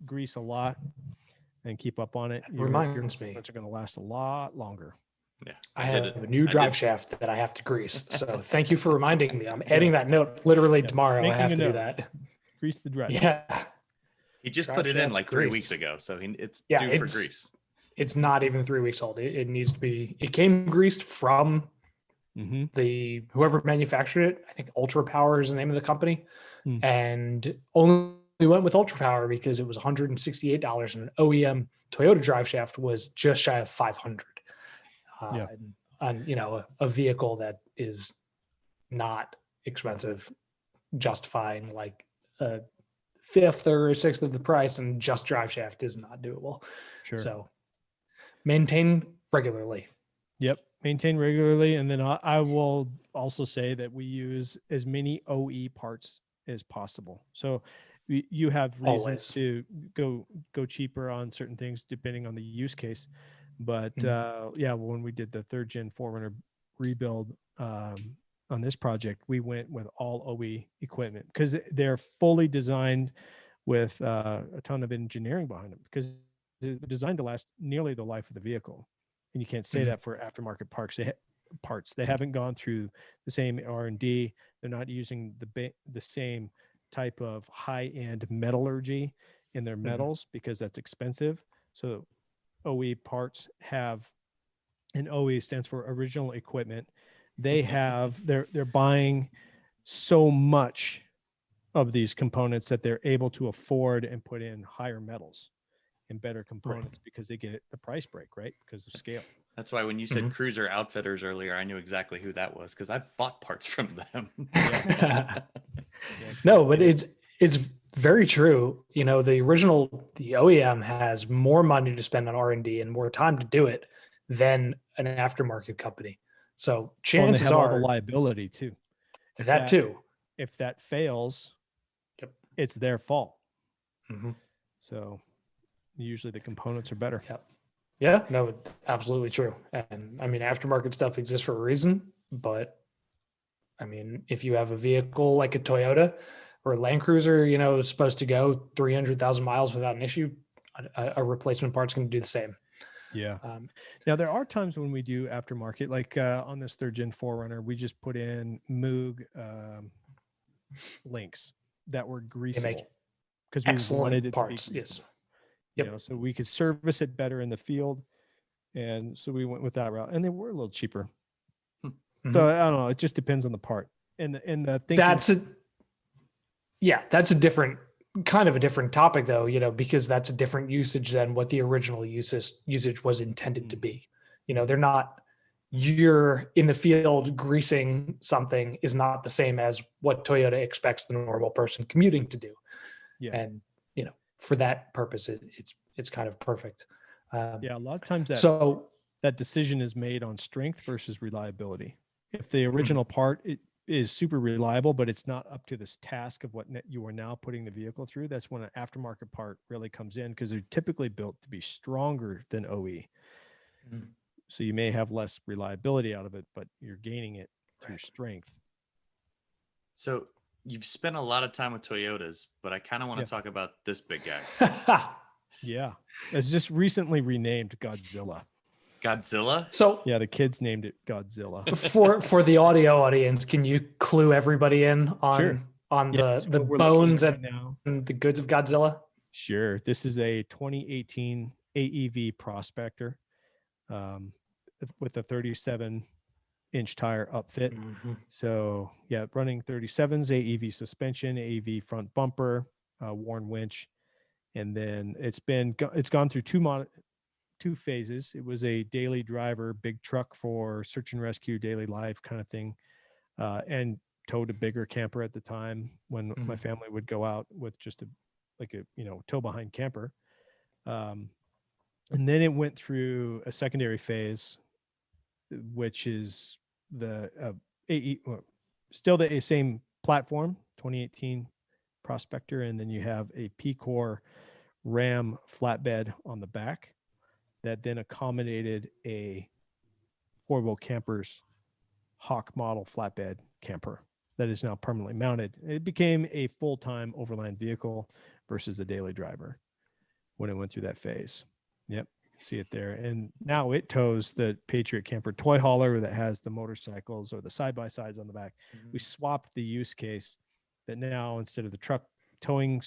grease a lot and keep up on it, your reminds me, are going to last a lot longer. Yeah, I have a new drive shaft that I have to grease. So thank you for reminding me. I'm adding that note literally tomorrow. I have to do that. Grease the drive. Yeah. He just put it in like 3 weeks ago, so it's due for grease. It's not even 3 weeks old. It needs to be. It came greased from the whoever manufactured it. I think Ultra Power is the name of the company, and only went with Ultra Power because it was $168, and an OEM Toyota drive shaft was just shy of $500. On a vehicle that is not expensive, justifying like a fifth or a sixth of the price, and just drive shaft is not doable. Sure. So maintain regularly. Yep. Maintain regularly. And then I will also say that we use as many OE parts as possible. So you have reasons to go cheaper on certain things depending on the use case. But when we did the 3rd gen 4Runner rebuild on this project, we went with all OE equipment because they're fully designed with a ton of engineering behind them, because they're designed to last nearly the life of the vehicle. And you can't say that for aftermarket parts. They haven't gone through the same R&D. They're not using the same type of high-end metallurgy in their metals because that's expensive. So OE parts have, and OE stands for original equipment. They have, they're buying so much of these components that they're able to afford and put in higher metals and better components because they get the price break, right? Because of scale. That's why when you said Cruiser Outfitters earlier, I knew exactly who that was because I bought parts from them. No, but it's very true. The OEM has more money to spend on R&D and more time to do it than an aftermarket company. So chances are all the liability too. If that fails, it's their fault. So usually the components are better. Yeah, no, it's absolutely true. And I mean, aftermarket stuff exists for a reason, but I mean, if you have a vehicle like a Toyota or a Land Cruiser, is supposed to go 300,000 miles without an issue, a replacement part's going to do the same. Yeah. Now there are times when we do aftermarket, like on this 3rd gen 4Runner, we just put in Moog links that were greasable because we wanted it parts. To be yes. Yep. So we could service it better in the field, and so we went with that route, and they were a little cheaper. So I don't know. It just depends on the part and the thinking. That's a different kind of a different topic though, because that's a different usage than what the original usage was intended to be. They're not, you're in the field greasing something is not the same as what Toyota expects the normal person commuting to do. Yeah. And, for that purpose, it's kind of perfect. A lot of times that decision is made on strength versus reliability. If the original part is super reliable, but it's not up to this task of what you are now putting the vehicle through, that's when an aftermarket part really comes in, because they're typically built to be stronger than OE. So you may have less reliability out of it, but you're gaining it through strength. So you've spent a lot of time with Toyotas, but I kind of want to talk about this big guy. Yeah. It's just recently renamed Godzilla. Godzilla? So yeah, the kids named it Godzilla. For the audio audience, can you clue everybody in on the bones and the goods of Godzilla? Sure. This is a 2018 AEV Prospector with a 37-inch tire upfit. So yeah, running 37s, AEV suspension, AEV front bumper, worn winch, and then it's gone through two phases. It was a daily driver, big truck for search and rescue, daily life kind of thing, and towed a bigger camper at the time when my family would go out with just a tow behind camper. And then it went through a secondary phase, which is the still the same platform, 2018 Prospector, and then you have a P-Core Ram flatbed on the back that then accommodated a four-wheel camper's Hawk model flatbed camper that is now permanently mounted. It became a full-time overland vehicle versus a daily driver when it went through that phase. Yep, you can see it there. And now it tows the Patriot Camper toy hauler that has the motorcycles or the side-by-sides on the back. We swapped the use case that now, instead of the truck towing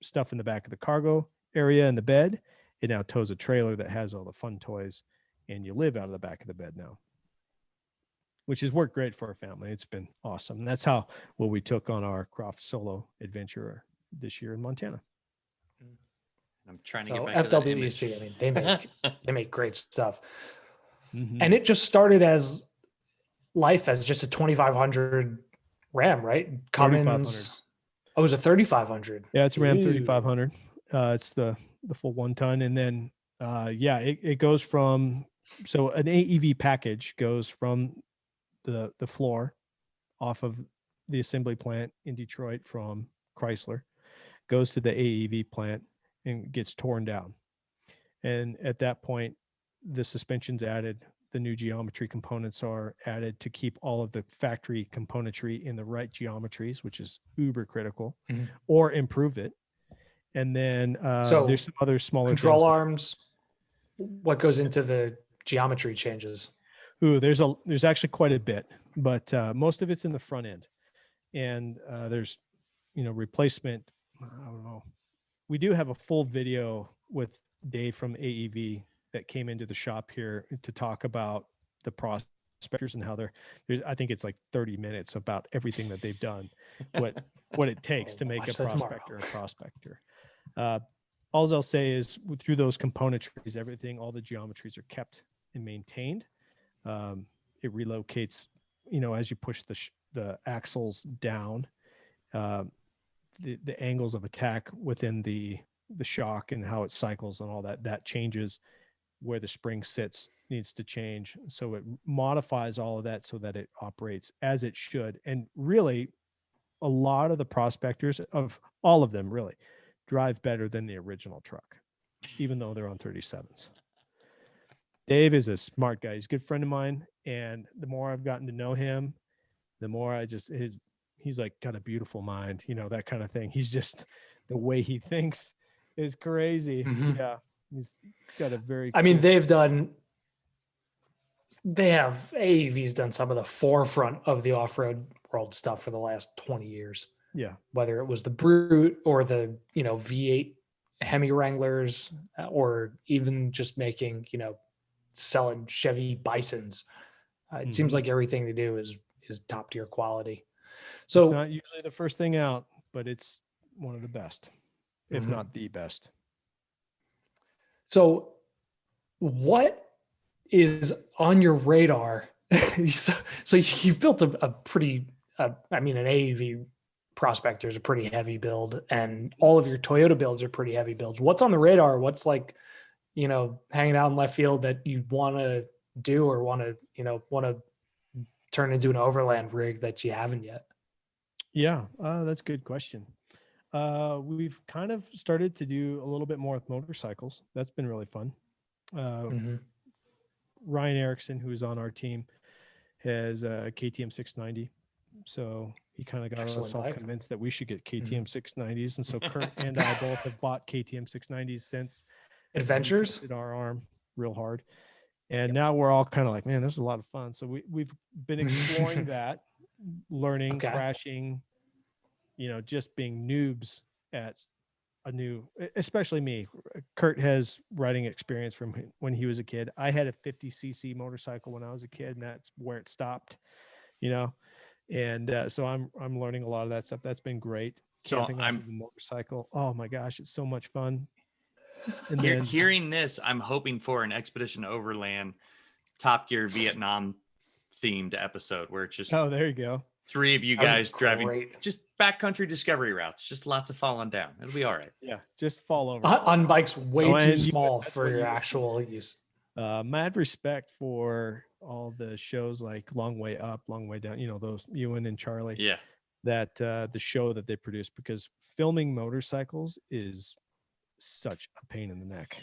stuff in the back of the cargo area and the bed, it now tows a trailer that has all the fun toys, and you live out of the back of the bed now, which has worked great for our family. It's been awesome. And that's how we took on our Croft solo adventure this year in Montana. I'm trying to get back to that image. FWC, I mean, they make great stuff. And it just started as life as just a 2500 Ram, right? Cummins. Oh, it was a 3500. Yeah, it's a Ram 3500. It's the full 1 ton. And then, it goes from, so an AEV package goes from the floor off of the assembly plant in Detroit from Chrysler, goes to the AEV plant and gets torn down. And at that point, the suspension's added, the new geometry components are added to keep all of the factory componentry in the right geometries, which is uber critical, or improve it. And then there's some other smaller control arms. What goes into the geometry changes? Ooh, there's actually quite a bit, but most of it's in the front end. And there's, replacement. I don't know. We do have a full video with Dave from AEV that came into the shop here to talk about the Prospectors and how I think it's like 30 minutes about everything that they've done, what it takes to make a Prospector a Prospector. All I'll say is through those componentries, all the geometries are kept and maintained. It relocates, as you push the axles down, the angles of attack within the shock and how it cycles and all that changes. Where the spring sits needs to change. So it modifies all of that so that it operates as it should. And really, a lot of the Prospectors, of all of them really, drive better than the original truck, even though they're on 37s. Dave is a smart guy. He's a good friend of mine. And the more I've gotten to know him, the more he's like got a beautiful mind, that kind of thing. He's just, the way he thinks is crazy. Yeah. He's got a very, AEV's done some of the forefront of the off-road world stuff for the last 20 years. Yeah. Whether it was the Brute or the, V8 Hemi Wranglers, or even just making, selling Chevy Bisons. It seems like everything they do is top tier quality. It's So not usually the first thing out, but it's one of the best, if not the best. So what is on your radar? So you've built a pretty, I mean, an AEV Prospector is a pretty heavy build, and all of your Toyota builds are pretty heavy builds. What's on the radar? What's like, hanging out in left field that you want to do or want to turn into an overland rig that you haven't yet? Yeah, that's a good question. We've kind of started to do a little bit more with motorcycles. That's been really fun. Ryan Erickson, who's on our team, has a KTM 690. So he kind of got us all convinced that we should get KTM 690s. And so Kurt and I both have bought KTM 690s since. Adventures? Hit our arm real hard. And now we're all kind of like, man, this is a lot of fun. So we've been exploring that, learning, crashing, just being noobs at a new, especially me. Kurt has riding experience from when he was a kid. I had a 50cc motorcycle when I was a kid, and that's where it stopped, and so I'm learning a lot of that stuff. That's been great. So I'm a motorcycle. Oh my gosh, it's so much fun. And hearing this, I'm hoping for an Expedition Overland Top Gear Vietnam themed episode where it's just there you go. 3 of you guys driving just backcountry discovery routes, just lots of falling down. It'll be all right. Yeah, just fall over on bikes way too small for your actual use. Mad respect for all the shows like Long Way Up, Long Way Down. Those Ewan and Charlie. Yeah, that the show that they produce, because filming motorcycles is such a pain in the neck.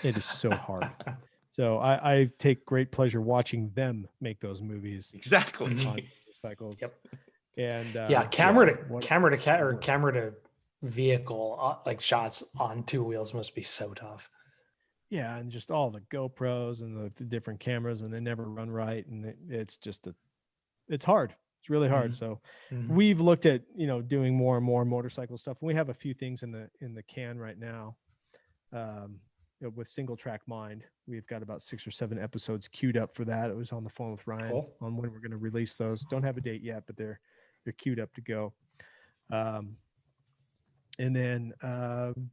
It is so hard. So I take great pleasure watching them make those movies. Exactly. On motorcycles. Yep. And camera to vehicle like shots on 2 wheels must be so tough. Yeah, and just all the GoPros and the different cameras, and they never run right, and it's just it's hard. It's really hard. So we've looked at doing more and more motorcycle stuff. We have a few things in the can right now. With Single Track Mind, we've got about 6 or 7 episodes queued up for that. It was on the phone with Ryan on when we're going to release those. Don't have a date yet, but they're queued up to go. And then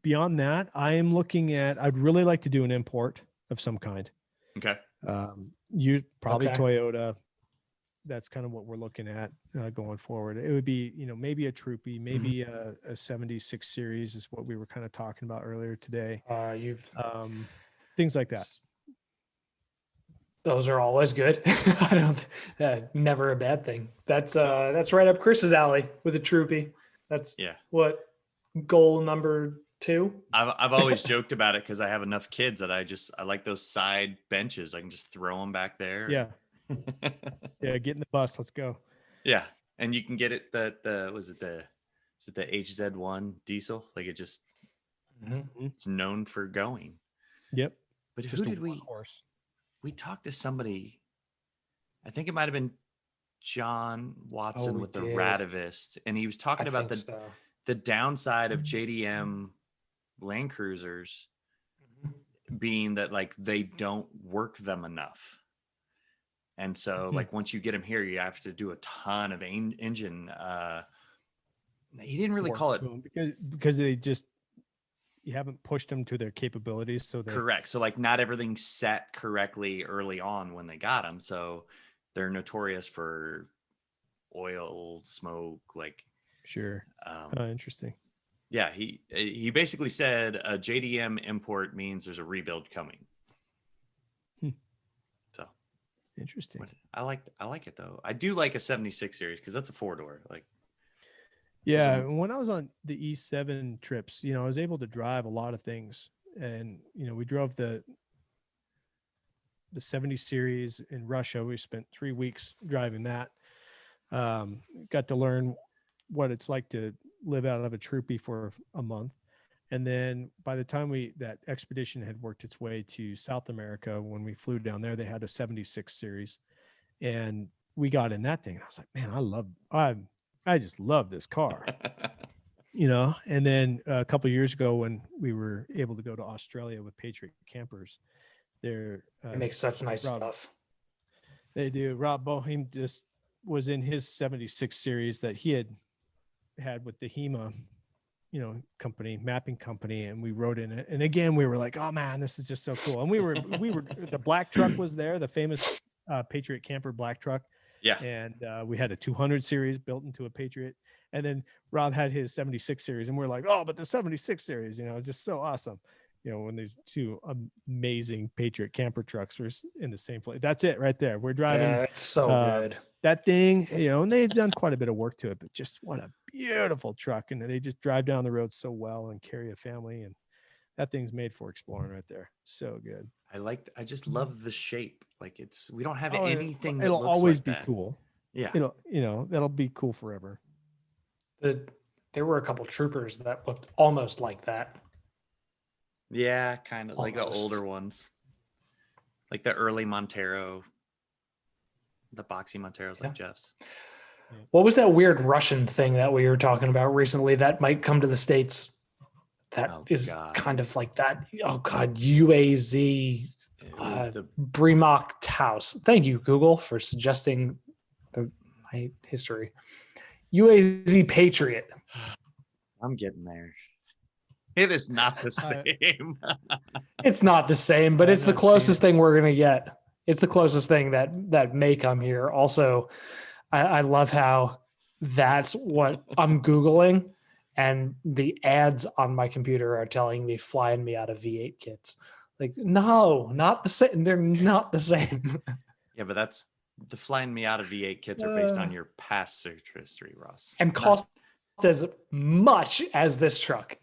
beyond that, I am looking at, I'd really like to do an import of some kind. Okay. You probably Toyota. That's kind of what we're looking at going forward. It would be, maybe a Troopy, maybe a 76 series is what we were kind of talking about earlier today. Things like that. Those are always good. Never a bad thing. That's right up Chris's alley with a Troopy. That's what goal number 2. I've always joked about it because I have enough kids that I like those side benches. I can just throw them back there. Yeah. Yeah, get in the bus. Let's go. Yeah, and you can get it the HZ1 diesel? Like it just it's known for going. Yep. But who did we talked to somebody? I think it might have been John Watson with the Radivist, and he was talking about the downside of JDM Land Cruisers being that like they don't work them enough. And so like once you get them here, you have to do a ton of engine. He didn't really call it because they just, you haven't pushed them to their capabilities. So correct. So like not everything's set correctly early on when they got them. So they're notorious for oil, smoke, like. Sure. Interesting. Yeah. He basically said a JDM import means there's a rebuild coming. Interesting. I like it though. I do like a 76 series because that's a 4-door. Like, yeah. When I was on the E7 trips, I was able to drive a lot of things, and we drove the 70 series in Russia. We spent 3 weeks driving that. Got to learn what it's like to live out of a Troopy for a month. And then by the time that expedition had worked its way to South America, when we flew down there, they had a 76 series, and we got in that thing. And I was like, man, I just love this car, and then a couple of years ago when we were able to go to Australia with Patriot Campers, they make such nice stuff. They do. Rob Boehm just was in his 76 series that he had with the HEMA, mapping company, and we rode in it. And again, we were like, oh man, this is just so cool. And we were the black truck was there, the famous Patriot camper black truck. Yeah. And we had a 200 series built into a Patriot. And then Rob had his 76 series, and we're like, oh, but the 76 series, it's just so awesome. When these two amazing Patriot camper trucks were in the same place. That's it right there. We're driving. Yeah, it's so good. That thing, and they've done quite a bit of work to it, but just what a beautiful truck. And they just drive down the road so well and carry a family. And that thing's made for exploring right there. So good. I just love the shape. Like we don't have Oh, anything that it'll looks always like be that. cool. Yeah. That'll be cool forever. There were a couple troopers that looked almost like that. Yeah, kind of like the Almost. older ones, like the early Montero, the boxy Monteros like Jeff's. What was that weird Russian thing that we were talking about recently that might come to the States? That is kind of like that. Oh God, UAZ It was the Bremok Taus. Thank you, Google, for suggesting my history. UAZ Patriot. I'm getting there. It is not the same. It's not the same, but it's the not seen closest thing we're gonna get. It's the closest thing that may come here. Also, I love how that's what I'm Googling, and the ads on my computer are telling me flying me out of V8 kits. Like, no, not the same. They're not the same. Yeah, but that's the flying me out of V8 kits are based on your past search history, Ross. And cost as much as this truck.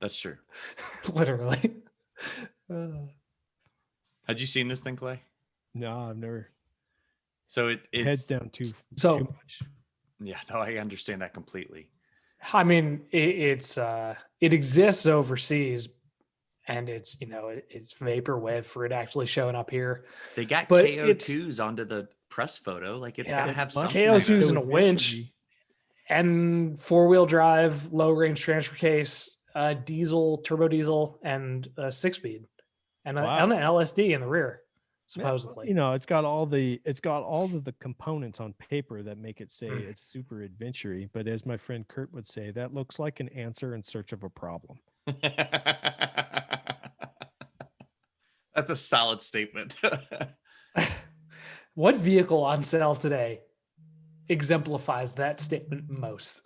That's true. Literally. Had you seen this thing, Clay? No, I've never. So it's Heads down too much. Yeah, no, I understand that completely. I mean, it exists overseas, and it's it's vaporwave for it actually showing up here. They got But KO2s onto the press photo. Like it's got to have something. KO2s and a winch, and 4-wheel drive, low range transfer case, diesel, turbo diesel, and a 6-speed, and an LSD in the rear, supposedly. It's got all of the components on paper that make it say it's super adventure-y. But as my friend Kurt would say, that looks like an answer in search of a problem. That's a solid statement. What vehicle on sale today exemplifies that statement most?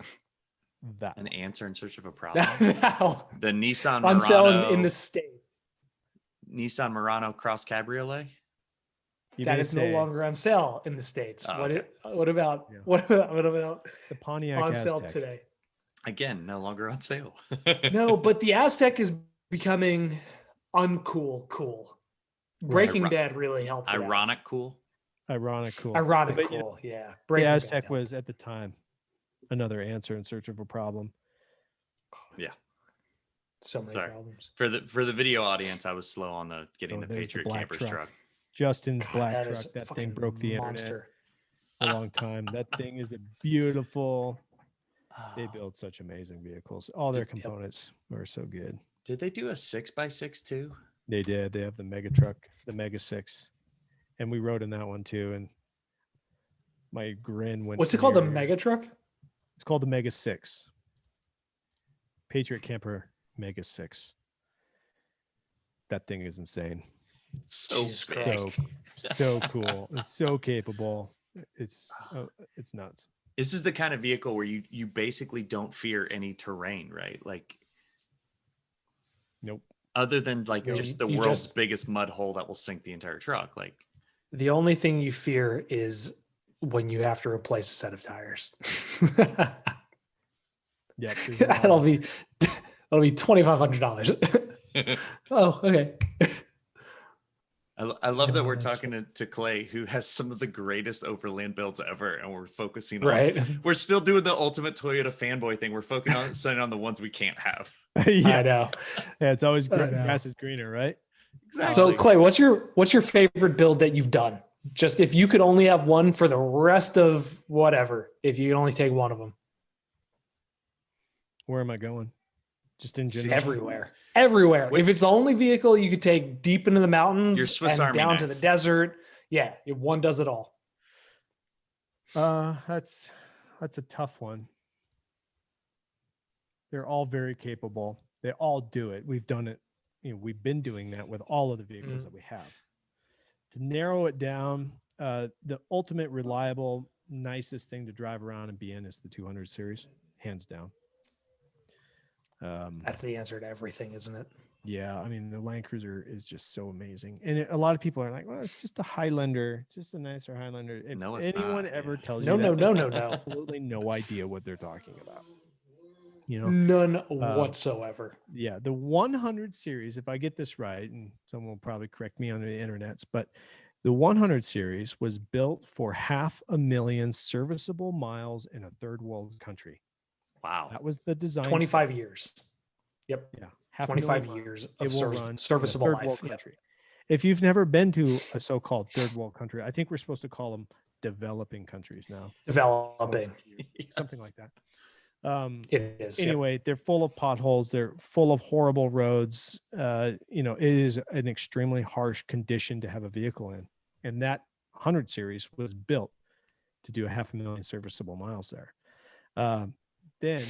An answer in search of a problem. Now, The Nissan on Murano, sale in the States. Nissan Murano Cross Cabriolet. That is no longer on sale in the States. Oh, What okay. about the Pontiac on sale Aztec. today? Again, no longer on sale. No, but the Aztec is becoming uncool cool. Breaking Bad really helped. Ironic cool. Ironic cool. Ironic But, cool. Yeah. The Breaking Bad Aztec helped. was at the time another answer in search of a problem. Yeah. So many Sorry. problems. For the video audience, I was slow on getting the There's Patriot black Campers truck. truck. Justin's God, black that is truck. That fucking thing broke the monster. internet a long time. That thing is a beautiful. They build such amazing vehicles. All their components are so good. Did they do a 6x6 too? They did. They have the mega truck, the Mega 6. And we rode in that one too. And my grin went. What's it called? The near- mega truck? It's called the Mega 6. Patriot Camper Mega 6. That thing is insane. So Jesus big. Christ. So cool. It's so capable. It's nuts. This is the kind of vehicle where you basically don't fear any terrain, right? Like, Nope. other than like You- just the you world's just- biggest mud hole that will sink the entire truck. Like, The only thing you fear is when you have to replace a set of tires. Yeah. that'll be $2,500. Oh, okay. I love that we're that's- talking to Clay, who has some of the greatest overland builds ever, and we're focusing on. Right. We're still doing the ultimate Toyota fanboy thing. We're focusing on the ones we can't have. yeah. I know. Yeah. It's always I know. grass is greener, right? Exactly. So Clay, what's your favorite build that you've done? Just if you could only have one for the rest of whatever, if you could only take one of them. Where am I going? Just in general. Everywhere. What- If it's the only vehicle you could take deep into the mountains Your Swiss and Army down knife. to the desert, Yeah, one does it all. That's a tough one. They're all very capable. They all do it. We've done it. We've been doing that with all of the vehicles that we have. To narrow it down, the ultimate reliable, nicest thing to drive around and be in is the 200 series, hands down. That's the answer to everything, isn't it? Yeah, I mean, the Land Cruiser is just so amazing. And a lot of people are like, well, it's just a Highlander, just a nicer Highlander. If No, it's anyone not, ever yeah. tells No, you that, no. absolutely no idea what they're talking about. None whatsoever. Yeah, the 100 series, if I get this right, and someone will probably correct me on the internets, but the 100 series was built for 500,000 serviceable miles in a third world country. Wow. That was the design. 25 years. Yep. Yeah. 25 years of serviceable third life. world Yep. country. If you've never been to a so-called third world country, I think we're supposed to call them developing countries now. Developing. Something like that. It is. Anyway, they're full of potholes. They're full of horrible roads. It is an extremely harsh condition to have a vehicle in. And that 100 series was built to do 500,000 serviceable miles there. Then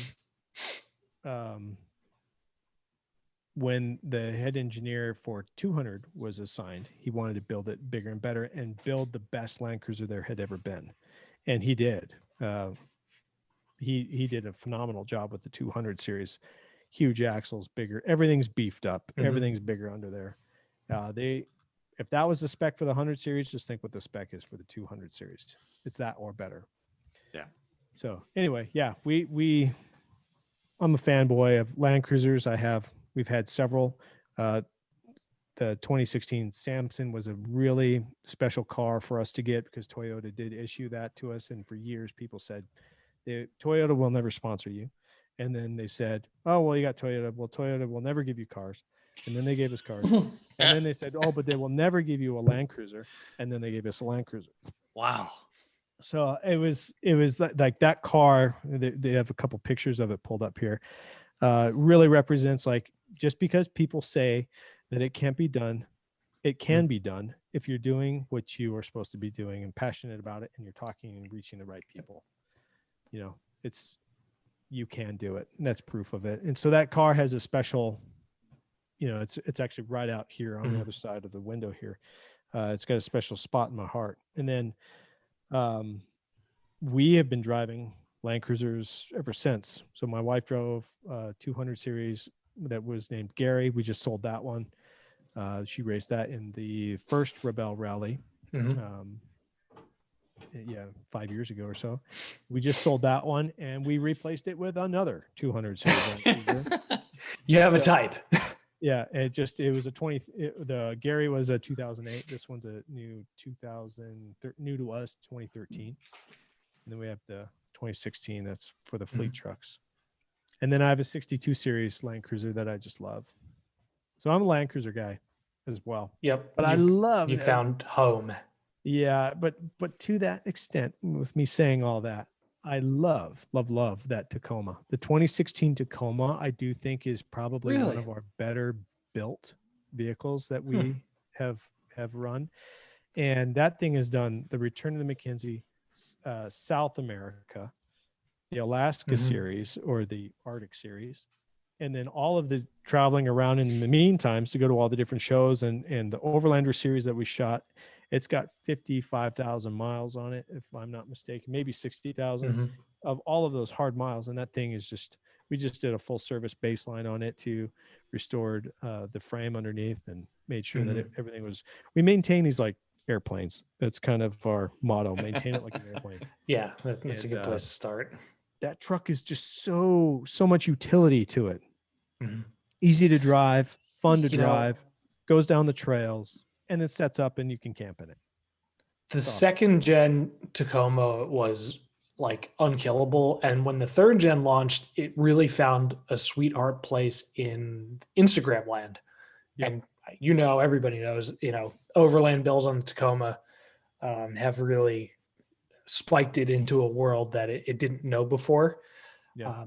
when the head engineer for 200 was assigned, he wanted to build it bigger and better and build the best Land Cruiser there had ever been. And he did. He did a phenomenal job with the 200 series. Huge axles, bigger, everything's beefed up, everything's bigger under there. If that was the spec for the 100 series, just think what the spec is for the 200 series. It's that or better. Yeah. So anyway, yeah, I'm a fanboy of Land Cruisers. We've had several. The 2016 Samson was a really special car for us to get because Toyota did issue that to us. And for years, people said, Toyota will never sponsor you. And then they said, oh, well, you got Toyota. Well, Toyota will never give you cars. And then they gave us cars. And then they said, oh, but they will never give you a Land Cruiser. And then they gave us a Land Cruiser. Wow. So it was like that car. They have a couple pictures of it pulled up here. Really represents, like, just because people say that it can't be done, it can be done if you're doing what you are supposed to be doing and passionate about it, and you're talking and reaching the right people. You can do it, and that's proof of it. And so that car has a special, it's actually right out here on the other side of the window here. It's got a special spot in my heart. And then we have been driving Land Cruisers ever since. So my wife drove a 200 series that was named Gary. We just sold that one. She raced that in the first Rebelle Rally. 5 years ago or so. We just sold that one and we replaced it with another 200 series Land Cruiser. You have a type. Yeah, it was a the Gary was a 2008. This one's a new new to us 2013. And then we have the 2016 that's for the fleet trucks. And then I have a 62 series Land Cruiser that I just love. So I'm a Land Cruiser guy as well. Yep. But I love you found home. Yeah, but to that extent, with me saying all that, I love that Tacoma. The 2016 Tacoma, I do think, is probably one of our better built vehicles that we have run. And that thing has done the Return to the Mackenzie, South America, the Alaska series or the Arctic series, and then all of the traveling around in the meantime to go to all the different shows and the Overlander series that we shot. It's got 55,000 miles on it, if I'm not mistaken, maybe 60,000 of all of those hard miles. And that thing is we just did a full service baseline on it to restored the frame underneath and made sure that everything was, we maintain these like airplanes. That's kind of our motto, maintain it like an airplane. Yeah, that's a good place to start. That truck is just so much utility to it. Easy to drive, fun to drive, goes down the trails, and then sets up and you can camp in it. The second gen Tacoma was like unkillable. And when the third gen launched, it really found a sweetheart place in Instagram land. Yep. And everybody knows, Overland builds on the Tacoma have really spiked it into a world that it didn't know before. Yeah.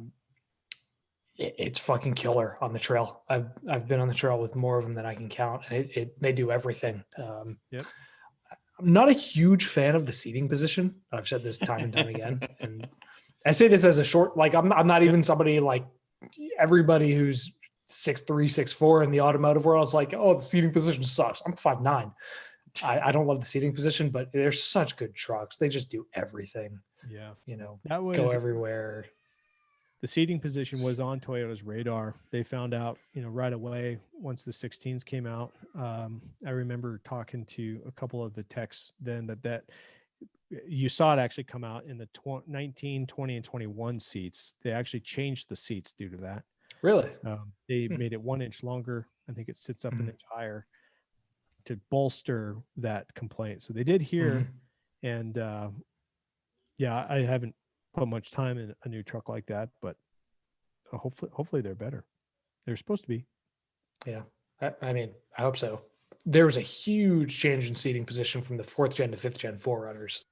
It's fucking killer on the trail. I've been on the trail with more of them than I can count. And they do everything. I'm not a huge fan of the seating position. I've said this time and time again, and I say this as a short, like I'm not even somebody like everybody who's 6'3", 6'4" in the automotive world. It's like, oh, the seating position sucks. I'm 5'9". I don't love the seating position, but they're such good trucks. They just do everything. Yeah. That was go everywhere. The seating position was on Toyota's radar. They found out, right away once the 16s came out. I remember talking to a couple of the techs then that you saw it actually come out in the 19, 20, and 21 seats. They actually changed the seats due to that. Really? They made it 1 inch longer. I think it sits up an inch higher to bolster that complaint. So they did hear, and yeah, I haven't put much time in a new truck like that, but hopefully they're better. They're supposed to be. Yeah. I mean, I hope so. There was a huge change in seating position from the 4th gen to 5th gen 4Runners.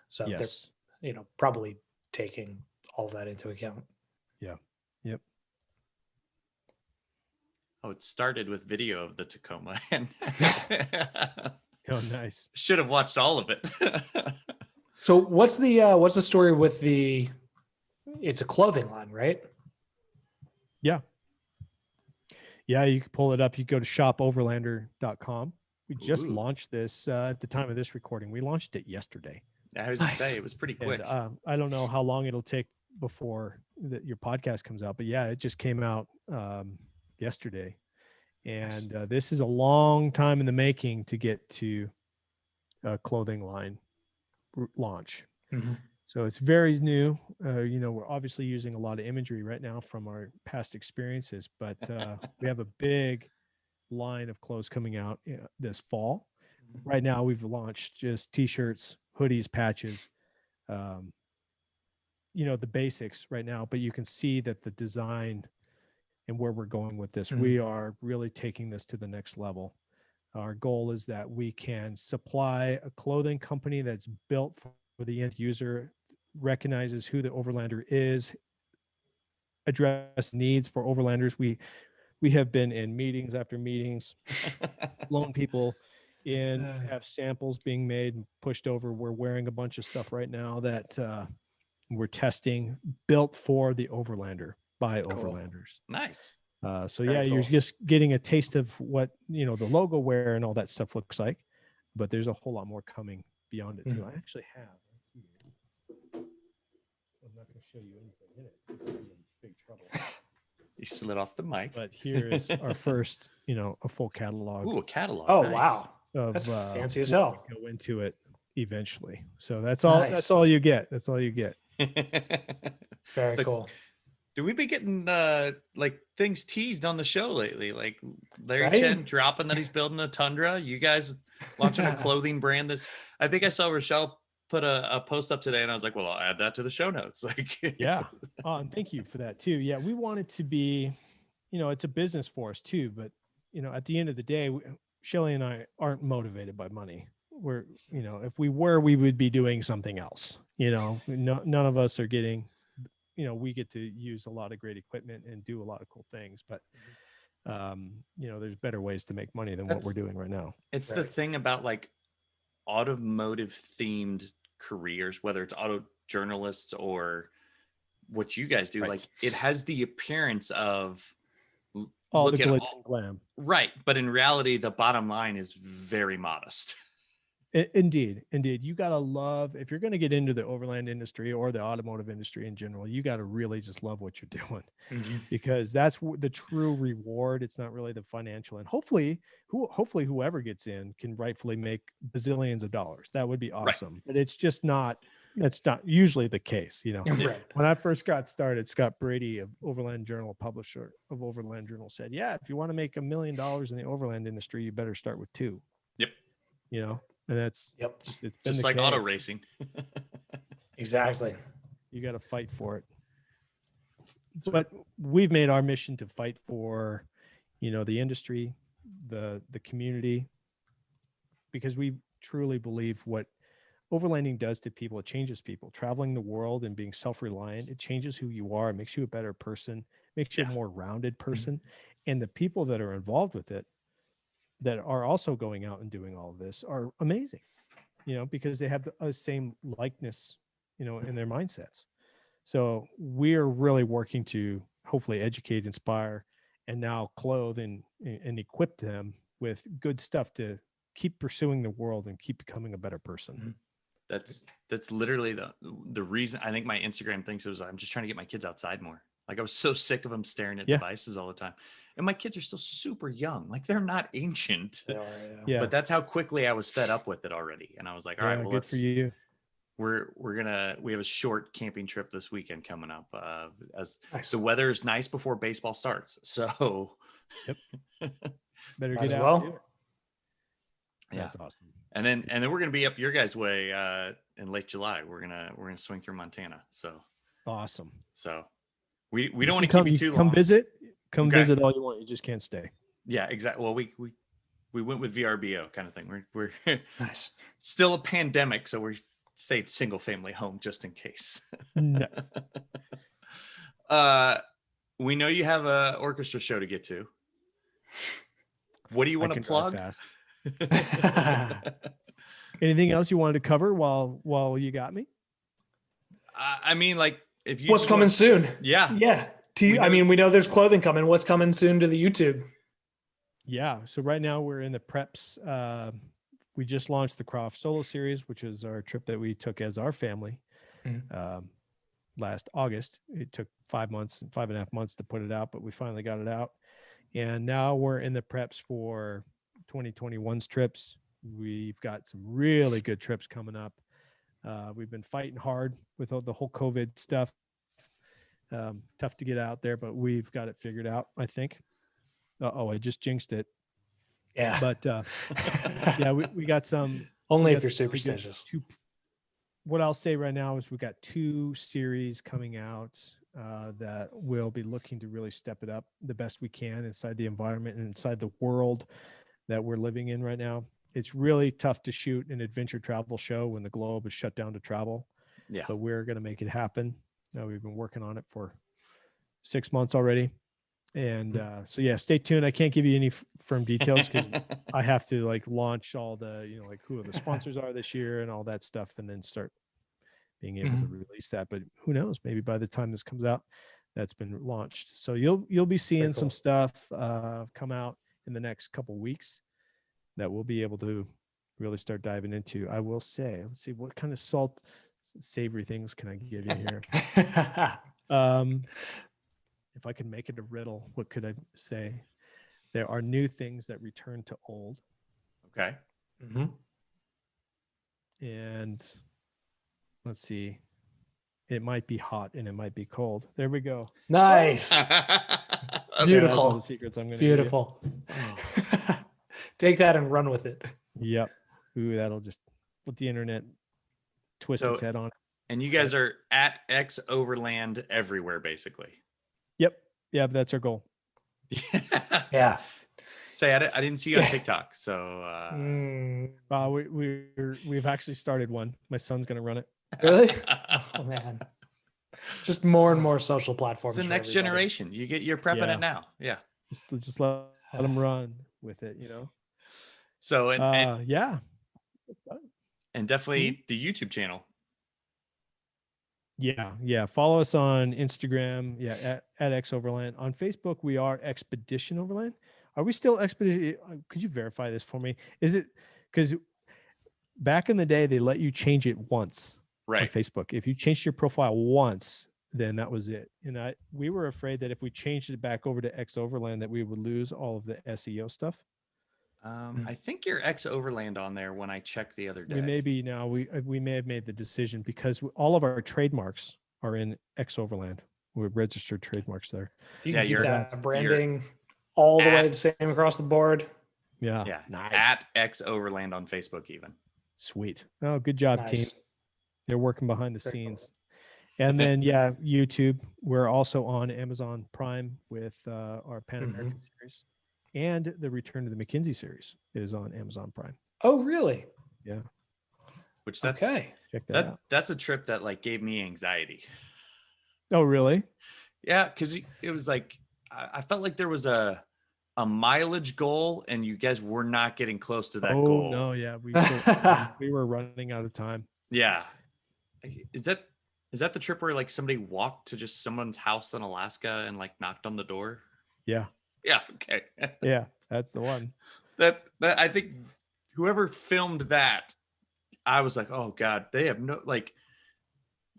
So yes, they're, probably taking all of that into account. Yeah. Yep. Oh, it started with video of the Tacoma. Oh, nice. Should have watched all of it. So what's the story with it's a clothing line, right? Yeah. Yeah, you can pull it up. You go to shopoverlander.com. We just launched this at the time of this recording. We launched it yesterday. I was to say it was pretty quick. And, I don't know how long it'll take before your podcast comes out, but yeah, it just came out yesterday. And this is a long time in the making to get to a clothing line launch. So it's very new. We're obviously using a lot of imagery right now from our past experiences, but we have a big line of clothes coming out this fall. Right now we've launched just t-shirts, hoodies, patches, the basics right now, but you can see that the design and where we're going with this, we are really taking this to the next level. Our goal is that we can supply a clothing company that's built for the end user, recognizes who the Overlander is, address needs for Overlanders. We have been in meetings after meetings, loan people in, have samples being made and pushed over. We're wearing a bunch of stuff right now that we're testing, built for the Overlander by Overlanders. Nice. So yeah, you're just getting a taste of what, the logo wear and all that stuff looks like, but there's a whole lot more coming beyond it too. I actually have. I'm not going to show you anything in it. You're in big trouble. You slid off the mic. But here is our first, a full catalog. Ooh, a catalog. Oh, nice. wow. That's fancy as hell. Go into it eventually. So that's all. Nice. That's all you get. That's all you get. Very cool. Do we be getting things teased on the show lately? Like Larry Chen dropping that he's building a Tundra. You guys launching a clothing brand. I think I saw Rachelle put a post up today, and I was like, well, I'll add that to the show notes. Yeah. And thank you for that too. Yeah, we want it to be, it's a business for us too. But at the end of the day, Shelly and I aren't motivated by money. We're, if we were, we would be doing something else. None of us are getting. We get to use a lot of great equipment and do a lot of cool things, but there's better ways to make money than what we're doing right now. It's the thing about automotive themed careers, whether it's auto journalists or what you guys do, it has the appearance of all the glitz and glam. Right. But in reality, the bottom line is very modest. Indeed. You got to love, if you're going to get into the overland industry or the automotive industry in general, you got to really just love what you're doing because that's the true reward. It's not really the financial, and hopefully whoever gets in can rightfully make bazillions of dollars. That would be awesome. Right. But it's just not, that's not usually the case. Right. When I first got started, Scott Brady of Overland Journal, publisher of Overland Journal, said, yeah, if you want to make $1 million in the overland industry, you better start with 2. Yep. And that's just like auto racing. Exactly. You got to fight for it. But we've made our mission to fight for, the industry, the community, because we truly believe what overlanding does to people. It changes people. Traveling the world and being self-reliant, it changes who you are. It makes you a better person, makes you a more rounded person. And the people that are involved with it, that are also going out and doing all of this, are amazing. because they have the same likeness, in their mindsets. So we're really working to hopefully educate, inspire, and now clothe and equip them with good stuff to keep pursuing the world and keep becoming a better person. That's literally the reason I think my Instagram thinks it was, I'm just trying to get my kids outside more. Like I was so sick of them staring at devices all the time. And my kids are still super young. Like they're not ancient. They are, Yeah. But that's how quickly I was fed up with it already. And I was like, all right, well, good for you. We have a short camping trip this weekend coming up. As Nice. the weather is nice before baseball starts. So Better Might get as out. well. And do it. Yeah. That's awesome. And then we're gonna be up your guys' way in late July. We're gonna swing through Montana. So Awesome. So we don't want to keep you too long. Come visit. Come Okay. visit all you want. You just can't stay. Yeah, exactly. Well, we went with VRBO kind of thing. We're Nice. still a pandemic, so we stayed single family home just in case. Nice. We know you have a orchestra show to get to. What do you want to plug? Fast. Anything else you wanted to cover while you got me? I mean, like if you What's coming soon? Yeah. Yeah. We know there's clothing coming. What's coming soon to the YouTube? Yeah. So right now we're in the preps. We just launched the Croft Solo Series, which is our trip that we took as our family last August. It took 5.5 months to put it out, but we finally got it out. And now we're in the preps for 2021's trips. We've got some really good trips coming up. We've been fighting hard with all the whole COVID stuff. Tough to get out there, but we've got it figured out, I think. I just jinxed it. Yeah. But yeah, we got some. Only if you're superstitious. What I'll say right now is we've got 2 series coming out that we'll be looking to really step it up the best we can inside the environment and inside the world that we're living in right now. It's really tough to shoot an adventure travel show when the globe is shut down to travel. Yeah. But we're going to make it happen. We've been working on it for 6 months already. And so, yeah, stay tuned. I can't give you any firm details because I have to launch all the, who the sponsors are this year and all that stuff, and then start being able to release that. But who knows, maybe by the time this comes out, that's been launched. So you'll be seeing some stuff come out in the next couple weeks that we'll be able to really start diving into. I will say, let's see, what kind of savory things can I give you here? If I can make it a riddle, what could I say? There are new things that return to old. Okay. Mm-hmm. And let's see. It might be hot and it might be cold. There we go. Nice. Beautiful. That's all the secrets I'm going to Beautiful. Take that and run with it. Yep. Ooh, that'll just let the internet twist its head on it. And you guys are at X Overland everywhere, basically. Yep. Yeah, that's our goal. Yeah. Say, I didn't see you on TikTok, so we've actually started one. My son's going to run it. Really? Oh man. Just more and more social platforms. It's the next generation. You're prepping it now. Yeah. Just let them run with it, So and yeah. And definitely the YouTube channel. Yeah. Follow us on Instagram. Yeah, at X Overland. On Facebook, we are Expedition Overland. Are we still Expedition? Could you verify this for me? Is it because back in the day they let you change it once, right? On Facebook, if you changed your profile once, then that was it. And we were afraid that if we changed it back over to X Overland, that we would lose all of the SEO stuff. I think you're X Overland on there when I checked the other day. We may be now. We may have made the decision because all of our trademarks are in X Overland. We're registered trademarks there. You can keep that branding all the way the same across the board. Yeah. Nice. At X Overland on Facebook, even. Sweet. Oh, good job, team. They're working behind the scenes. And then, YouTube. We're also on Amazon Prime with our Pan American series. And the Return to the Mackenzie series is on Amazon Prime. Oh, really? Yeah. Which that's okay. Check that out. That's a trip that gave me anxiety. Oh, really? Yeah, because it was I felt like there was a a mileage goal, and you guys were not getting close to that Oh goal. no, yeah, we were running out of time. Yeah. Is that the trip where like somebody walked to just someone's house in Alaska and like knocked on the door? Yeah, Yeah. Okay. yeah, that's the one. that I think whoever filmed that, I was like, oh God, they have no, like,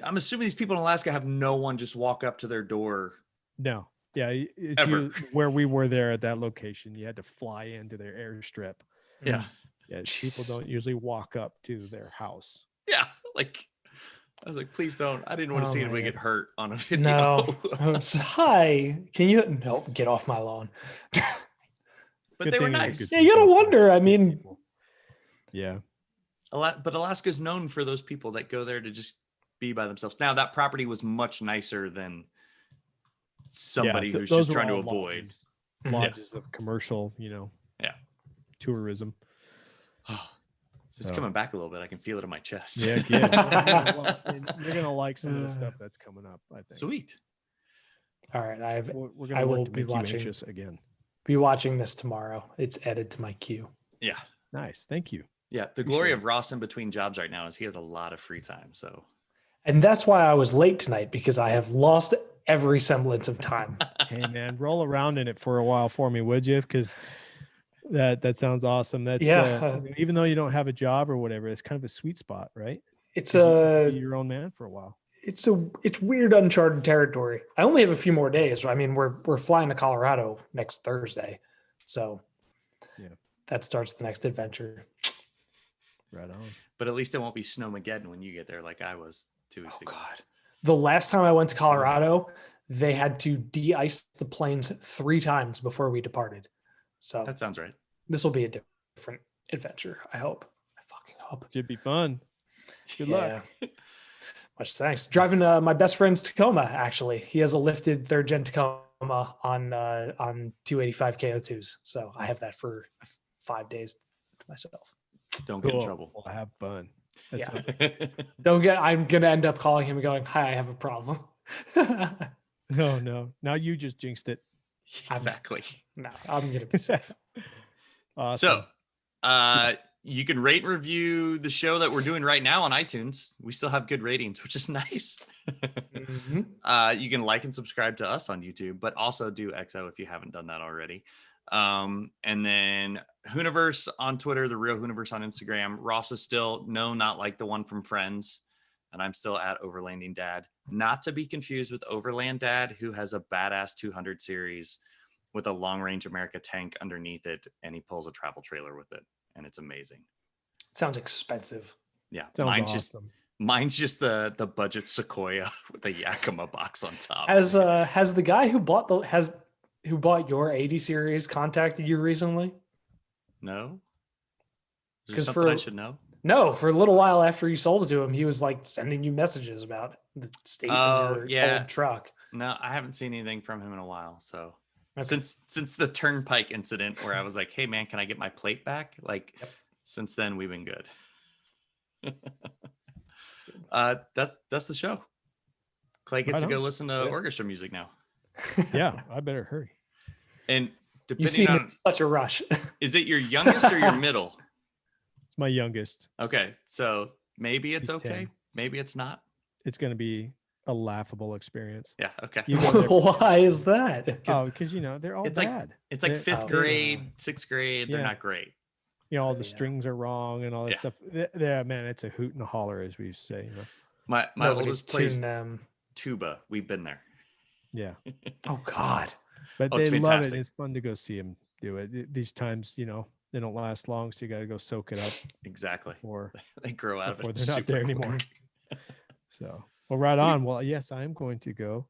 I'm assuming these people in Alaska have no one just walk up to their door. No, yeah, it's Ever. where we were there at that location. You had to fly into their airstrip. Yeah. Yeah, Jeez. people don't usually walk up to their house. Yeah. Like, I was like, please don't. I didn't want to Oh, see anybody man. get hurt on a video. No. It's, hi, can you? Nope, get off my lawn. But Good they were thing it was nice. good Yeah, you gotta people. wonder. I mean, Yeah, But Alaska's known for those people that go there to just be by themselves. Now that property was much nicer than somebody yeah, who's those just were trying to all avoid. lodges of commercial, Yeah. tourism. It's So- coming back a little bit. I can feel it in my chest. Yeah, you're gonna like some of the stuff that's coming up. I think. Sweet. all right, We're I gonna will work to be make you watching. anxious again. be watching this tomorrow. It's added to my queue. Yeah. Nice, thank you. Yeah. The glory of Ross in between jobs right now is he has a lot of free time. So And that's why I was late tonight, because I have lost every semblance of time. Hey man, roll around in it for a while for me, would you? Because that sounds awesome. That's Yeah. even though you don't have a job or whatever, it's kind of a sweet spot, right? It's 'Cause you can a be your own man for a while. it's weird uncharted territory. I only have a few more days. I mean, we're flying to Colorado next Thursday. So Yeah. that starts the next adventure. Right on. but at least it won't be Snowmageddon when you get there like I was 2 weeks Oh ago. God. The last time I went to Colorado, they had to de-ice the planes 3 times before we departed. So That sounds right. this will be a different adventure. I hope. I fucking hope. Should be fun. Good luck. Much thanks. Driving my best friend's Tacoma. Actually, he has a lifted 3rd gen Tacoma on 285 KO2s. So I have that for 5 days to myself. Don't get in Cool. trouble. We'll have fun. That Yeah. sounds- I'm gonna end up calling him and going, "Hi, I have a problem." No. Now you just jinxed it. Exactly. No, I'm gonna be safe. Awesome. So, you can rate and review the show that we're doing right now on iTunes. We still have good ratings, which is nice. Mhm. You can like and subscribe to us on YouTube, but also do XO if you haven't done that already. And then Hooniverse on Twitter, the real Hooniverse on Instagram. Ross is still not like the one from Friends. And I'm still at Overlanding Dad. Not to be confused with Overland Dad, who has a badass 200 series with a long range America tank underneath it. And he pulls a travel trailer with it. And it's amazing. Sounds expensive. Yeah. Sounds Mine's awesome. just the budget Sequoia with a Yakima box on top. Has the guy who bought your 80 series contacted you recently? No? Is there 'Cause something I for- should know? No, for a little while after you sold it to him, he was like sending you messages about the state of your yeah. old truck. No, I haven't seen anything from him in a while. So Okay. since the turnpike incident where I was like, hey man, can I get my plate back? Like since then we've been good. That's the show. Clay gets Right to go on. listen to That's it. orchestra music now. Yeah, I better hurry. And You depending seem on in such a rush. is it your youngest or your middle? It's my youngest. Okay. So maybe it's He's okay. 10. Maybe it's not. It's going to be a laughable experience. Yeah. Okay. You guys are- Why is that? because they're all it's like- bad. It's like They're- fifth Oh. grade, 6th grade. They're Yeah. not great. All the Yeah. strings are wrong and all that Yeah. stuff. Yeah, man, it's a hoot and a holler, as we used to say. My Nobody's oldest plays tuned them. tuba. We've been there. Yeah, Oh God. but Oh, it's they love it. fantastic. And it's fun to go see them do it. These times, they don't last long, so you got to go soak it up Exactly. before. They grow out of Before it. they're not super there anymore. quick. So, well, right Sweet. on. Well, yes, I am going to go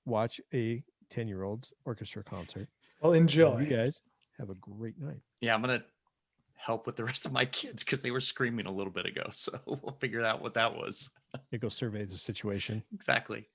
watch a 10-year-old's orchestra concert. Well, And enjoy. you guys have a great night. Yeah, I'm gonna help with the rest of my kids because they were screaming a little bit ago. So we'll figure out what that was. You go survey the situation. Exactly.